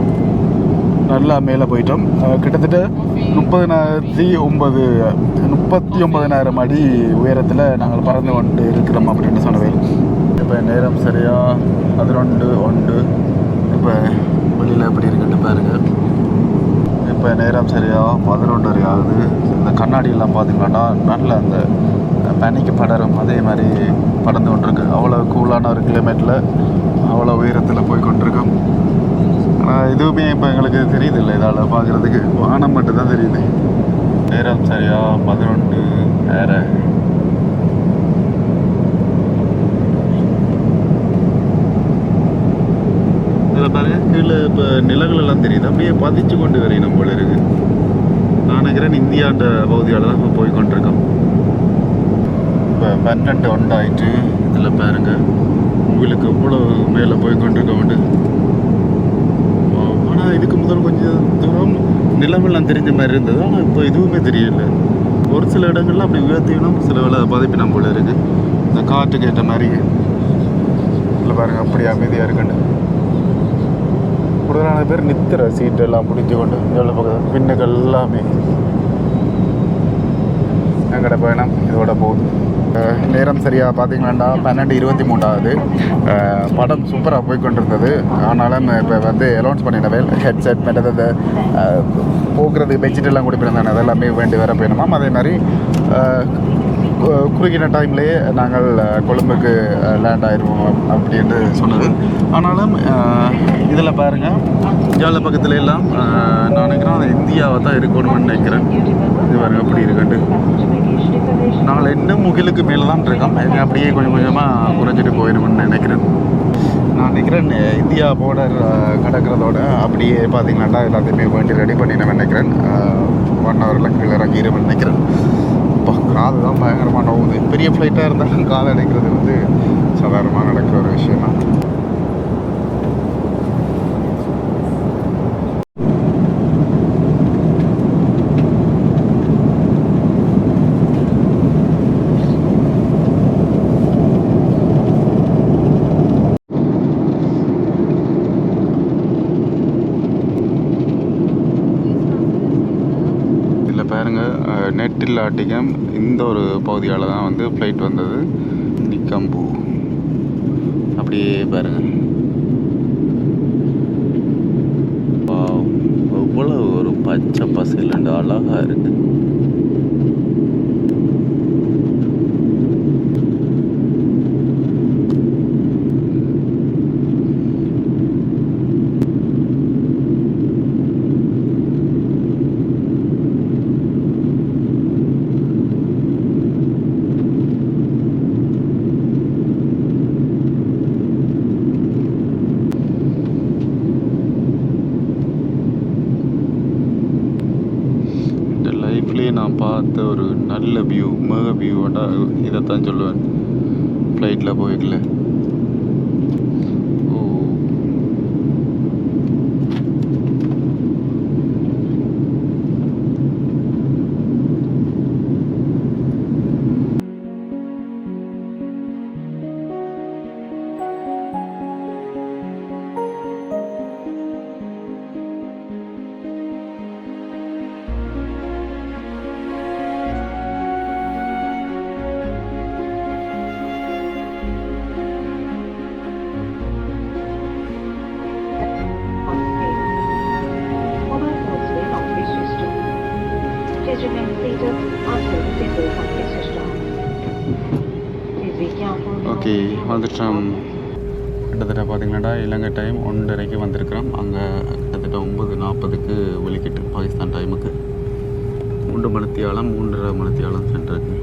நல்லா மேலே போயிட்டோம். கிட்டத்தட்ட 39,000 அடி உயரத்தில் நாங்கள் பறந்து கொண்டு இருக்கிறோம் அப்படின்னு சொன்னது. இப்போ நேரம் சரியாக 11:01. இப்போ வெளியில் எப்படி இருக்குன்னு பாருங்கள். இப்போ நேரம் சரியாக 11:30 ஆகுது. இந்த கண்ணாடியெல்லாம் பார்த்திங்கன்னா நல்ல அந்த பனிக்கு படரும் அதே மாதிரி பறந்து கொண்டிருக்கு. அவ்வளோ கூலான ஒரு கிளைமேட்டில் அவ்வளோ உயரத்தில் போய் கொண்டிருக்கோம். ஆனால் எதுவுமே இப்போ எங்களுக்கு தெரியுது இல்லை, இதால் பார்க்குறதுக்கு வானம் மட்டும்தான் தெரியுது. நேரம் சரியாக 11:30. இதில் பாருங்க கீழே இப்போ நிலங்களெல்லாம் தெரியுது, அப்படியே பதிச்சு கொண்டு வரையணும் போல இருக்கு. நான் நினைக்கிறேன் இந்தியாண்ட பகுதியால் தான் இப்போ போய் கொண்டிருக்கோம். இப்போ 12:01 ஆயிட்டு. இதில் பாருங்க உங்களுக்கு இவ்வளோ மேலே போய் கொண்டிருக்க உண்டு. ஆனால் இதுக்கு முதல் கொஞ்சம் தூரம் நிலமெல்லாம் தெரிஞ்ச மாதிரி இருந்தது. ஆனால் இப்போ எதுவுமே தெரியல. ஒரு சில இடங்கள்லாம் அப்படி உயர்த்தினும் சில வேலை பாதிப்பினம் போல இருக்குது. இந்த காற்றுக்கு ஏற்ற மாதிரி இல்லை பாருங்கள், அப்படி அமைதியாக இருக்குன்னு. கூடுதலான பேர் நித்திர சீட்டெல்லாம் பிடிச்சி கொண்டு எவ்வளோ பக்கம் பின்னுகள் எல்லாமே. எங்கட பயணம் இதோட போகுது. நேரம் சரியாக பார்த்தீங்களாண்டா 12:23 ஆகுது. படம் சூப்பராக போய் கொண்டிருந்தது. ஆனாலும் இப்போ வந்து அலௌன்ஸ் பண்ணினவேல் ஹெட்செட் மற்றது போக்குறது பெட்ஷீட்டெல்லாம் கொடுப்பிருந்தாங்க. அதெல்லாமே வேண்டி வர போயிடணுமாம். அதே மாதிரி குறுகின டைம்லேயே நாங்கள் கொழும்புக்கு லேண்ட் ஆயிடுவோம் அப்படின்ட்டு சொன்னது. ஆனாலும் இதில் பாருங்கள் ஜால பக்கத்துல எல்லாம் நான் நினைக்கிறேன் அது இந்தியாவை தான் இருக்கணும்னு நினைக்கிறேன். இது பாருங்க அப்படி இருக்குண்டு. நாங்கள் இன்னும் முகிலுக்கு மேலே தான் இருக்கோம். அப்படியே கொஞ்சம் கொஞ்சமாக குறைஞ்சிட்டு போயிடும்னு நினைக்கிறேன். நான் நினைக்கிறேன் இந்தியா பார்டர் கடக்கிறதோட அப்படியே பார்த்தீங்கன்னா எல்லாத்தையுமே வேண்டி ரெடி பண்ணி நான் நினைக்கிறேன். 1 ஹவரில் கீழே இறங்கிடுவேன் நினைக்கிறேன். இப்போ காது தான் பயங்கரமாக நோவுது. பெரிய ஃப்ளைட்டாக இருந்தாலும் காது அடைக்கிறது வந்து சாதாரணமாக நடக்கிற ஒரு விஷயம் தான். நெட் இல்லாட்டிக்கும் இந்த ஒரு பகுதியால் தான் வந்து ஃப்ளைட் வந்தது. நிக்கம்பு அப்படியே பாருங்கள். எவ்வளோ ஒரு பச்சை பசையில் அழகாக இருக்குது. நான் பார்த்த ஒரு நல்ல வியூ, மேக வியூவோட இதைத்தான் சொல்லுவேன் ஃப்ளைட்டில் போய்க்கல. ஓகே, வந்துட்டோம். கிட்டத்தட்ட பார்த்தீங்கன்னாடா இலங்கை டைம் 1:30 வந்திருக்கிறோம். அங்கே கிட்டத்தட்ட 9:40 வெளிக்கிட்டு பாகிஸ்தான் டைமுக்கு 3 மணித்தியாலம் 3:30 மணித்தியாலம் சென்றிருக்கு.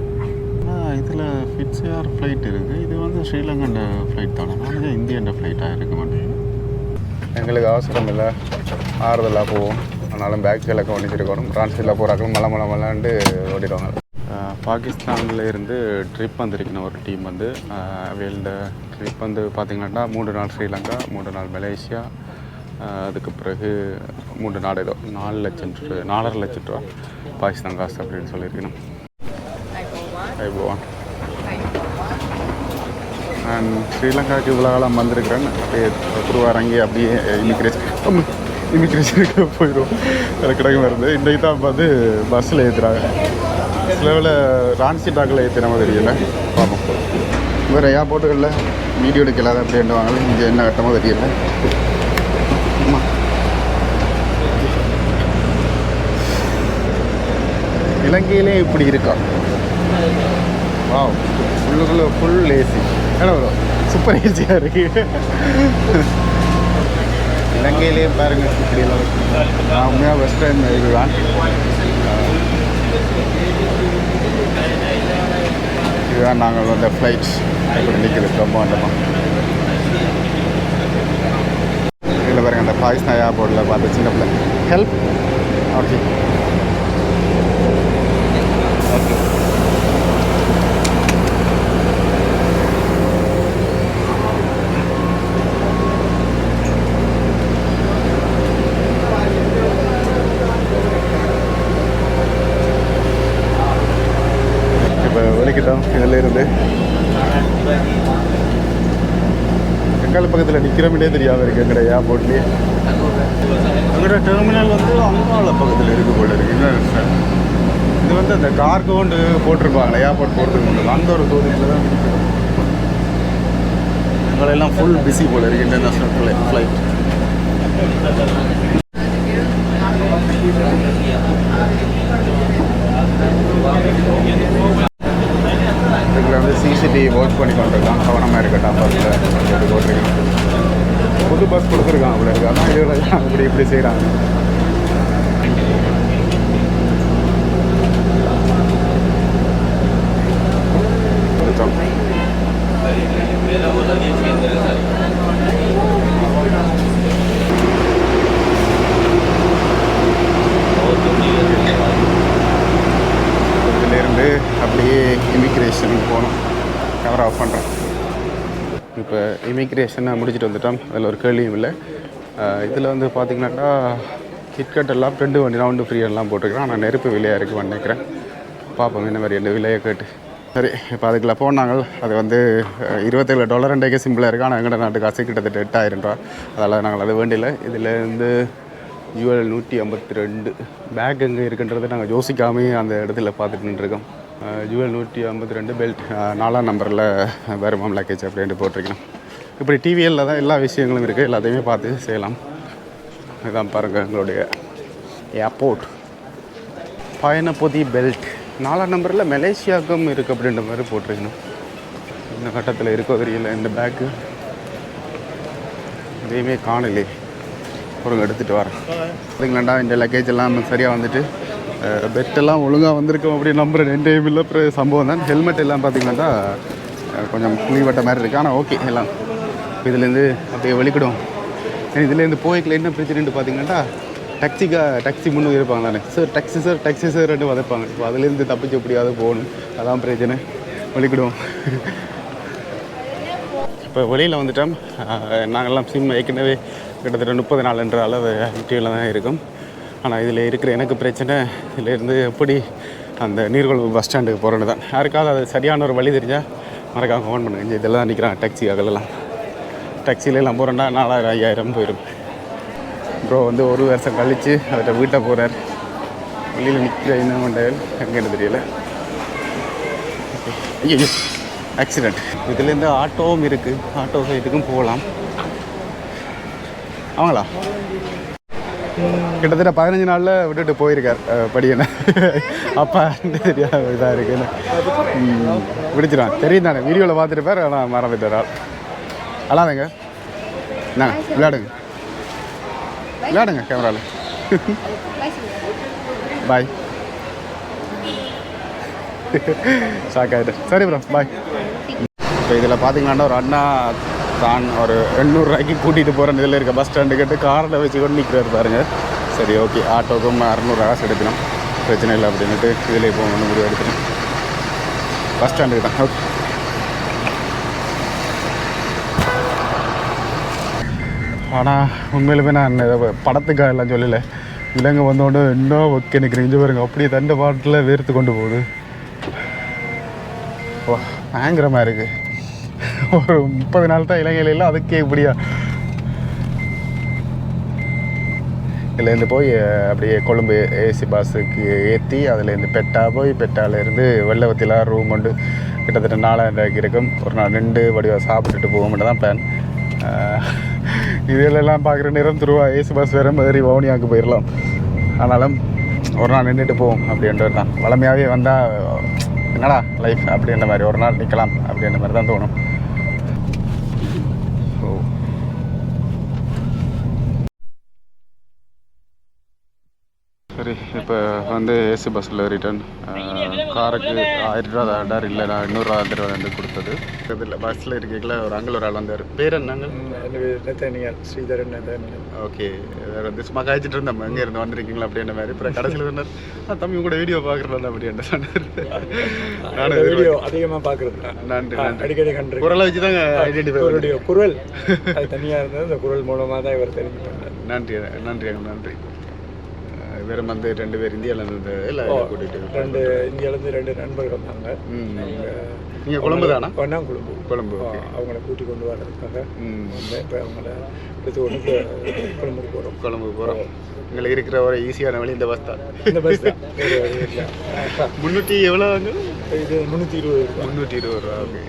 இதில் ஃபிட்ஸ்ஏர் ஃப்ளைட் இருக்குது. இது வந்து ஸ்ரீலங்கன் ஃப்ளைட் தானே, ஆனால் இந்தியன் ஃப்ளைட்டாக இருக்க மாட்டேங்குது. எங்களுக்கு அவசரம் இல்லை, ஆறுதலாக போவோம். ஆனாலும் பேக் கிழக்க ஒன்றிச்சிருக்கணும். டிரான்ஸ்ஃபரில் போகிறாக்களும் மலை ஓடிடுவாங்க. பாகிஸ்தானில் இருந்து ட்ரிப் வந்திருக்கணும் ஒரு டீம் வந்து. அவையோட ட்ரிப் வந்து பார்த்திங்கன்னா 3 நாள் ஸ்ரீலங்கா, 3 நாள் மலேசியா, அதுக்கு பிறகு 3 நாடு ஏதோ 4.5 லட்சம் ரூபா பாகிஸ்தான் காசு அப்படின்னு சொல்லியிருக்கணும். ஐபோவான் நான் ஸ்ரீலங்காவுக்கு இவ்வளோ காலம் வந்திருக்கிறேன். அப்படியே திருவாரங்கி அப்படியே இமிக்ரேஷனுக்கு போயிடும். கிடக்கு வருது. இன்றைக்கு தான் பார்த்து பஸ்ஸில் ஏற்றுறாங்க. சிலவில் ரான்சிட்டாக்கில் ஏற்றுற மாதிரி தெரியல. பார்ப்போம். வேறு ஏர்போர்ட்டுகளில் வீடியோ எடுக்கலாத அப்படி வாங்கல. இங்கே என்ன கட்டமோ தெரியல. இலங்கையிலே இப்படி இருக்கா? வாவ், ஃபுல்லுக்குள்ளே ஃபுல் ஏசி. ஏன்னா வரும் சூப்பர் ஏசியாக இருக்குது. இலங்கையிலே பாருங்கள் இப்படி எல்லாம். நான் உண்மையாக ஃபஸ்ட் டைம் இதுதான். இதுதான் நாங்கள் வந்த ஃப்ளைட். இப்படி நிற்குது ரொம்ப வந்தமாக. இதில் பாருங்கள் அந்த பாகிஸ்தான் ஏர்போர்ட்டில் பார்த்து சின்ன பிள்ளை ஹெல்ப். Okay okay. இப்போ வெளிக்கிட்டோம். இதில் இருந்து எங்கால பக்கத்தில் நிற்கிறோம்னே தெரியாமல் இருக்குது. எங்கட ஏர்போர்ட்லேயே எங்களோட டெர்மினல் வந்து அங்கால பக்கத்தில் இருக்குது போல இருக்குது. இது வந்து அந்த கார்கோ கொண்டு போட்டிருப்பாங்களே ஏர்போர்ட் போகிறதுக்கு கொண்டு அந்த ஒரு தூரத்தில் தான் எங்களெல்லாம் ஃபுல் பிஸி போல இருக்குது இன்டர்நேஷ்னல் ஃப்ளைட். இதுக்குள்ள வந்து சிசிடிவி வாட்ச் பண்ணி கொண்டிருக்கான். கவனமாக இருக்கட்டும். பஸ்ஸில் போட்டிருக்கான். புது பஸ் கொடுத்துருக்கான் அவ்வளோ இருக்கு. அதான் இதில் இப்படி செய்கிறாங்க. இதிலேருந்து அப்படியே இமிக்ரேஷனுக்கு போகணும். கேமரா ஆஃப் பண்ணுறேன். இப்போ இமிக்ரேஷனை முடிச்சுட்டு வந்துட்டோம். அதில் ஒரு கேள்வியும் இல்லை. இதில் வந்து பார்த்திங்கனாக்கா கிட்கட் எல்லாம் 2 வண்டி ரவுண்டு ஃப்ரீயெல்லாம் போட்டிருக்கிறேன். ஆனால் நெருப்பு விலையாக இருக்குன்னு நினைக்கிறேன். பார்ப்போம் இந்த மாதிரி 2 விலையை கேட்டு. சரி, இப்போ அதுக்குள்ள போனாங்க. அது வந்து $27 இன்றைக்கே சிம்பிளாக இருக்குது. ஆனால் எங்கள்ட நாட்டு காசு கிட்டத்தட்ட 8000 ரூபா. அதனால் நாங்கள் அது வேண்டியில்லை. இதில் வந்து UL 152 பேக் எங்கே இருக்குன்றதை நாங்கள் யோசிக்காமே அந்த இடத்துல பார்த்துட்டு நின்றுருக்கோம். UL 152 பெல்ட் 4ஆம் நம்பரில் வருமாம் லக்கேஜ் அப்படின்ட்டு போட்டிருக்கணும். இப்படி டிவிஎல்ல தான் எல்லா விஷயங்களும் இருக்குது, எல்லாத்தையுமே பார்த்து செய்யலாம். இதுதான் பாருங்கள் எங்களுடைய ஏர்போர்ட். பயணப்பொதி பெல்ட் 4ஆம் நம்பரில் மலேசியாவுக்கும் இருக்குது அப்படின்ற மாதிரி போட்டிருக்கணும். இந்த கட்டத்தில் இருக்கோ தெரியல. இந்த பேக்கு எதையுமே காணலே. ஒரு எடுத்துகிட்டு வரேன். அதுங்களாண்டா இந்த லக்கேஜ் எல்லாம் சரியாக வந்துட்டு பெட்டெல்லாம் ஒழுங்காக வந்திருக்கோம் அப்படின்னு நம்புகிறேன். என் டைம் இல்லை அப்புறம் சம்பவம் தான். ஹெல்மெட் எல்லாம் பார்த்திங்கன்னா கொஞ்சம் புளிவட்ட மாதிரி இருக்குது. ஆனால் ஓகே எல்லாம் இதுலேருந்து அப்படியே வெளிக்கிடும். இதுலேருந்து போய்க்கல என்ன பிரச்சனைன்னு பார்த்தீங்கன்னா டாக்ஸி முன்னே இருப்பாங்க தானே, சார் டாக்ஸி சார் ரெண்டு வதைப்பாங்க. இப்போ அதுலேருந்து தப்பிச்சு எப்படியாவது போகணும், அதான் பிரச்சனை. வெளிக்கிடுவோம். இப்போ வெளியில் வந்துட்டோம். நாங்கள்லாம் சிம் ஏற்கனவே கிட்டத்தட்ட 30 நாள் என்ற அளவு ஆக்டிவில் தான் இருக்கும். ஆனால் இதில் இருக்கிற எனக்கு பிரச்சனை இதிலேருந்து எப்படி அந்த நீர்கொழும்பு பஸ் ஸ்டாண்டுக்கு போகிறேன்னு தான். யாருக்காவது அது சரியான ஒரு வழி தெரிஞ்சால் மறக்காம ஃபோன் பண்ணுங்க. இதெல்லாம் நிற்கிறான் டாக்ஸிக்காகலாம். டாக்ஸிலெல்லாம் போகிறேன்னா 4000 5000 போயிடும். ப்ரோ வந்து 1 வருஷம் கழித்து அவர்கிட்ட வீட்டை போகிறார். வெளியில் நிற்கிற இன்னும் மண்டல் எங்கேன்னு தெரியல. ஐயோ ஆக்சிடெண்ட். இதுலேருந்து ஆட்டோவும் இருக்குது, ஆட்டோ சைட்டுக்கும் போகலாம். அவங்களா கிட்டத்தட்ட 15 நாளில் விட்டுட்டு போயிருக்கார் படியனை. அப்பா தெரியாது இதாக இருக்குன்னு பிடிச்சிடும். தெரியும் தானே, வீடியோவில் பார்த்துருப்பார். ஆனால் மறந்துட்டார் ஆள். அழாதங்க, என்னங்க விளையாடுங்க கேமராவில். பாய். ஷாக் ஆகிட்டு. சரி ப்ரோ பாய். இப்போ இதில் பார்த்தீங்கன்னா ஒரு அண்ணா தான் ஒரு 800 ரூபாய்க்கு கூட்டிகிட்டு போகிறேன். இதில் இருக்க பஸ் ஸ்டாண்டு கேட்டு காரில் வச்சு கொண்டு நிற்கிறாரு பாருங்க. சரி ஓகே, ஆட்டோக்கும் 600 காசு எடுக்கணும், பிரச்சனை இல்லை அப்படின்ட்டு இதில் போகணும்னு முடிவு எடுத்துட்டேன். பஸ் ஸ்டாண்டுக்கு தான். ஓகே. ஆனால் உண்மையிலுமே நான் படத்துக்காக எல்லாம் சொல்லலை. இலங்கை வந்தோடனே இன்னும் ஓகே நிற்கிறேன். இங்கே பாருங்க அப்படியே தண்டை பாட்டில் வேர்த்து கொண்டு போகுது. ஓ பயங்கரமாக இருக்குது. ஒரு 30 நாள் தான் இலங்கையில் இல்லை, அதுக்கே இப்படியா. இதுலேருந்து போய் அப்படியே கொழும்பு ஏசி பஸ்ஸுக்கு ஏற்றி அதுலேருந்து பெட்டா போய் பெட்டாலேருந்து வெள்ளவத்திலா ரூம் கொண்டு கிட்டத்தட்ட 4000 ரூபாய்க்கு இருக்கும். ஒரு நாள் 2 வடிவாக சாப்பிட்டுட்டு போகும்னு தான் பிளான். இதிலெல்லாம் பார்க்குற நேரம் திருவா ஏசி பஸ் வேறு மாதிரி வவுனியாவுக்கு போயிடலாம். ஆனாலும் ஒரு நாள் நின்றுட்டு போவோம் அப்படின்றது தான். வளமையாகவே வந்தால் என்னடா லைஃப் அப்படின்ற மாதிரி ஒரு நாள் நிற்கலாம் அப்படின்ற மாதிரி தான் தோணும். சரி, இப்போ வந்து ஏசி பஸ்ஸில் ரிட்டர்ன். காருக்கு 1000 ரூபா தாண்டார். இல்லை நான் 200 ரூபா வந்து கொடுத்தது. இதில் பஸ்ஸில் இருக்கீங்களா ஒரு அங்கிள் ஒரு ஆள் வந்தார். பேர் என்னங்க? ஸ்ரீதரன். ஓகே, வேறு வந்து சும்மா காய்ச்சிட்டு இருந்தோம். எங்கே இருந்து வந்திருக்கீங்களா அப்படின்ற மாதிரி. அப்புறம் கடைசியில் சொன்னார், தம்பி கூட வீடியோ பார்க்குறேன் அப்படின்ற சொன்னார். நானும் வீடியோ அதிகமாக பார்க்குறது. நன்றி அடிக்கடி கண்டு குரலை வச்சு தாங்க ஐடென்டிஃபை. குரல் அது தனியாக இருந்தது, அந்த குரல் மூலமாக தான் இவர் தெரிஞ்சுக்கிட்டார். நன்றி நன்றி நன்றி. வேறு வந்து 2 பேர் இந்தியாவிலேருந்து இல்லை கூட்டிகிட்டு 2 இந்தியாவிலேருந்து 2 நண்பர்கள் வந்தாங்க. நீங்கள் கொழும்பு தானா? ஒன்றா கொழும்பு. அவங்கள கூட்டி கொண்டு வர்றதுக்காக இப்போ அவங்கள எடுத்து கொண்டு கொழும்புக்கு போகிறோம். எங்களுக்கு இருக்கிற ஒரு ஈஸியான வழி இந்த பஸ் தான். இந்த பஸ் தான். 300 எவ்வளோ வாங்க? இது 320 ரூபா. ஓகே.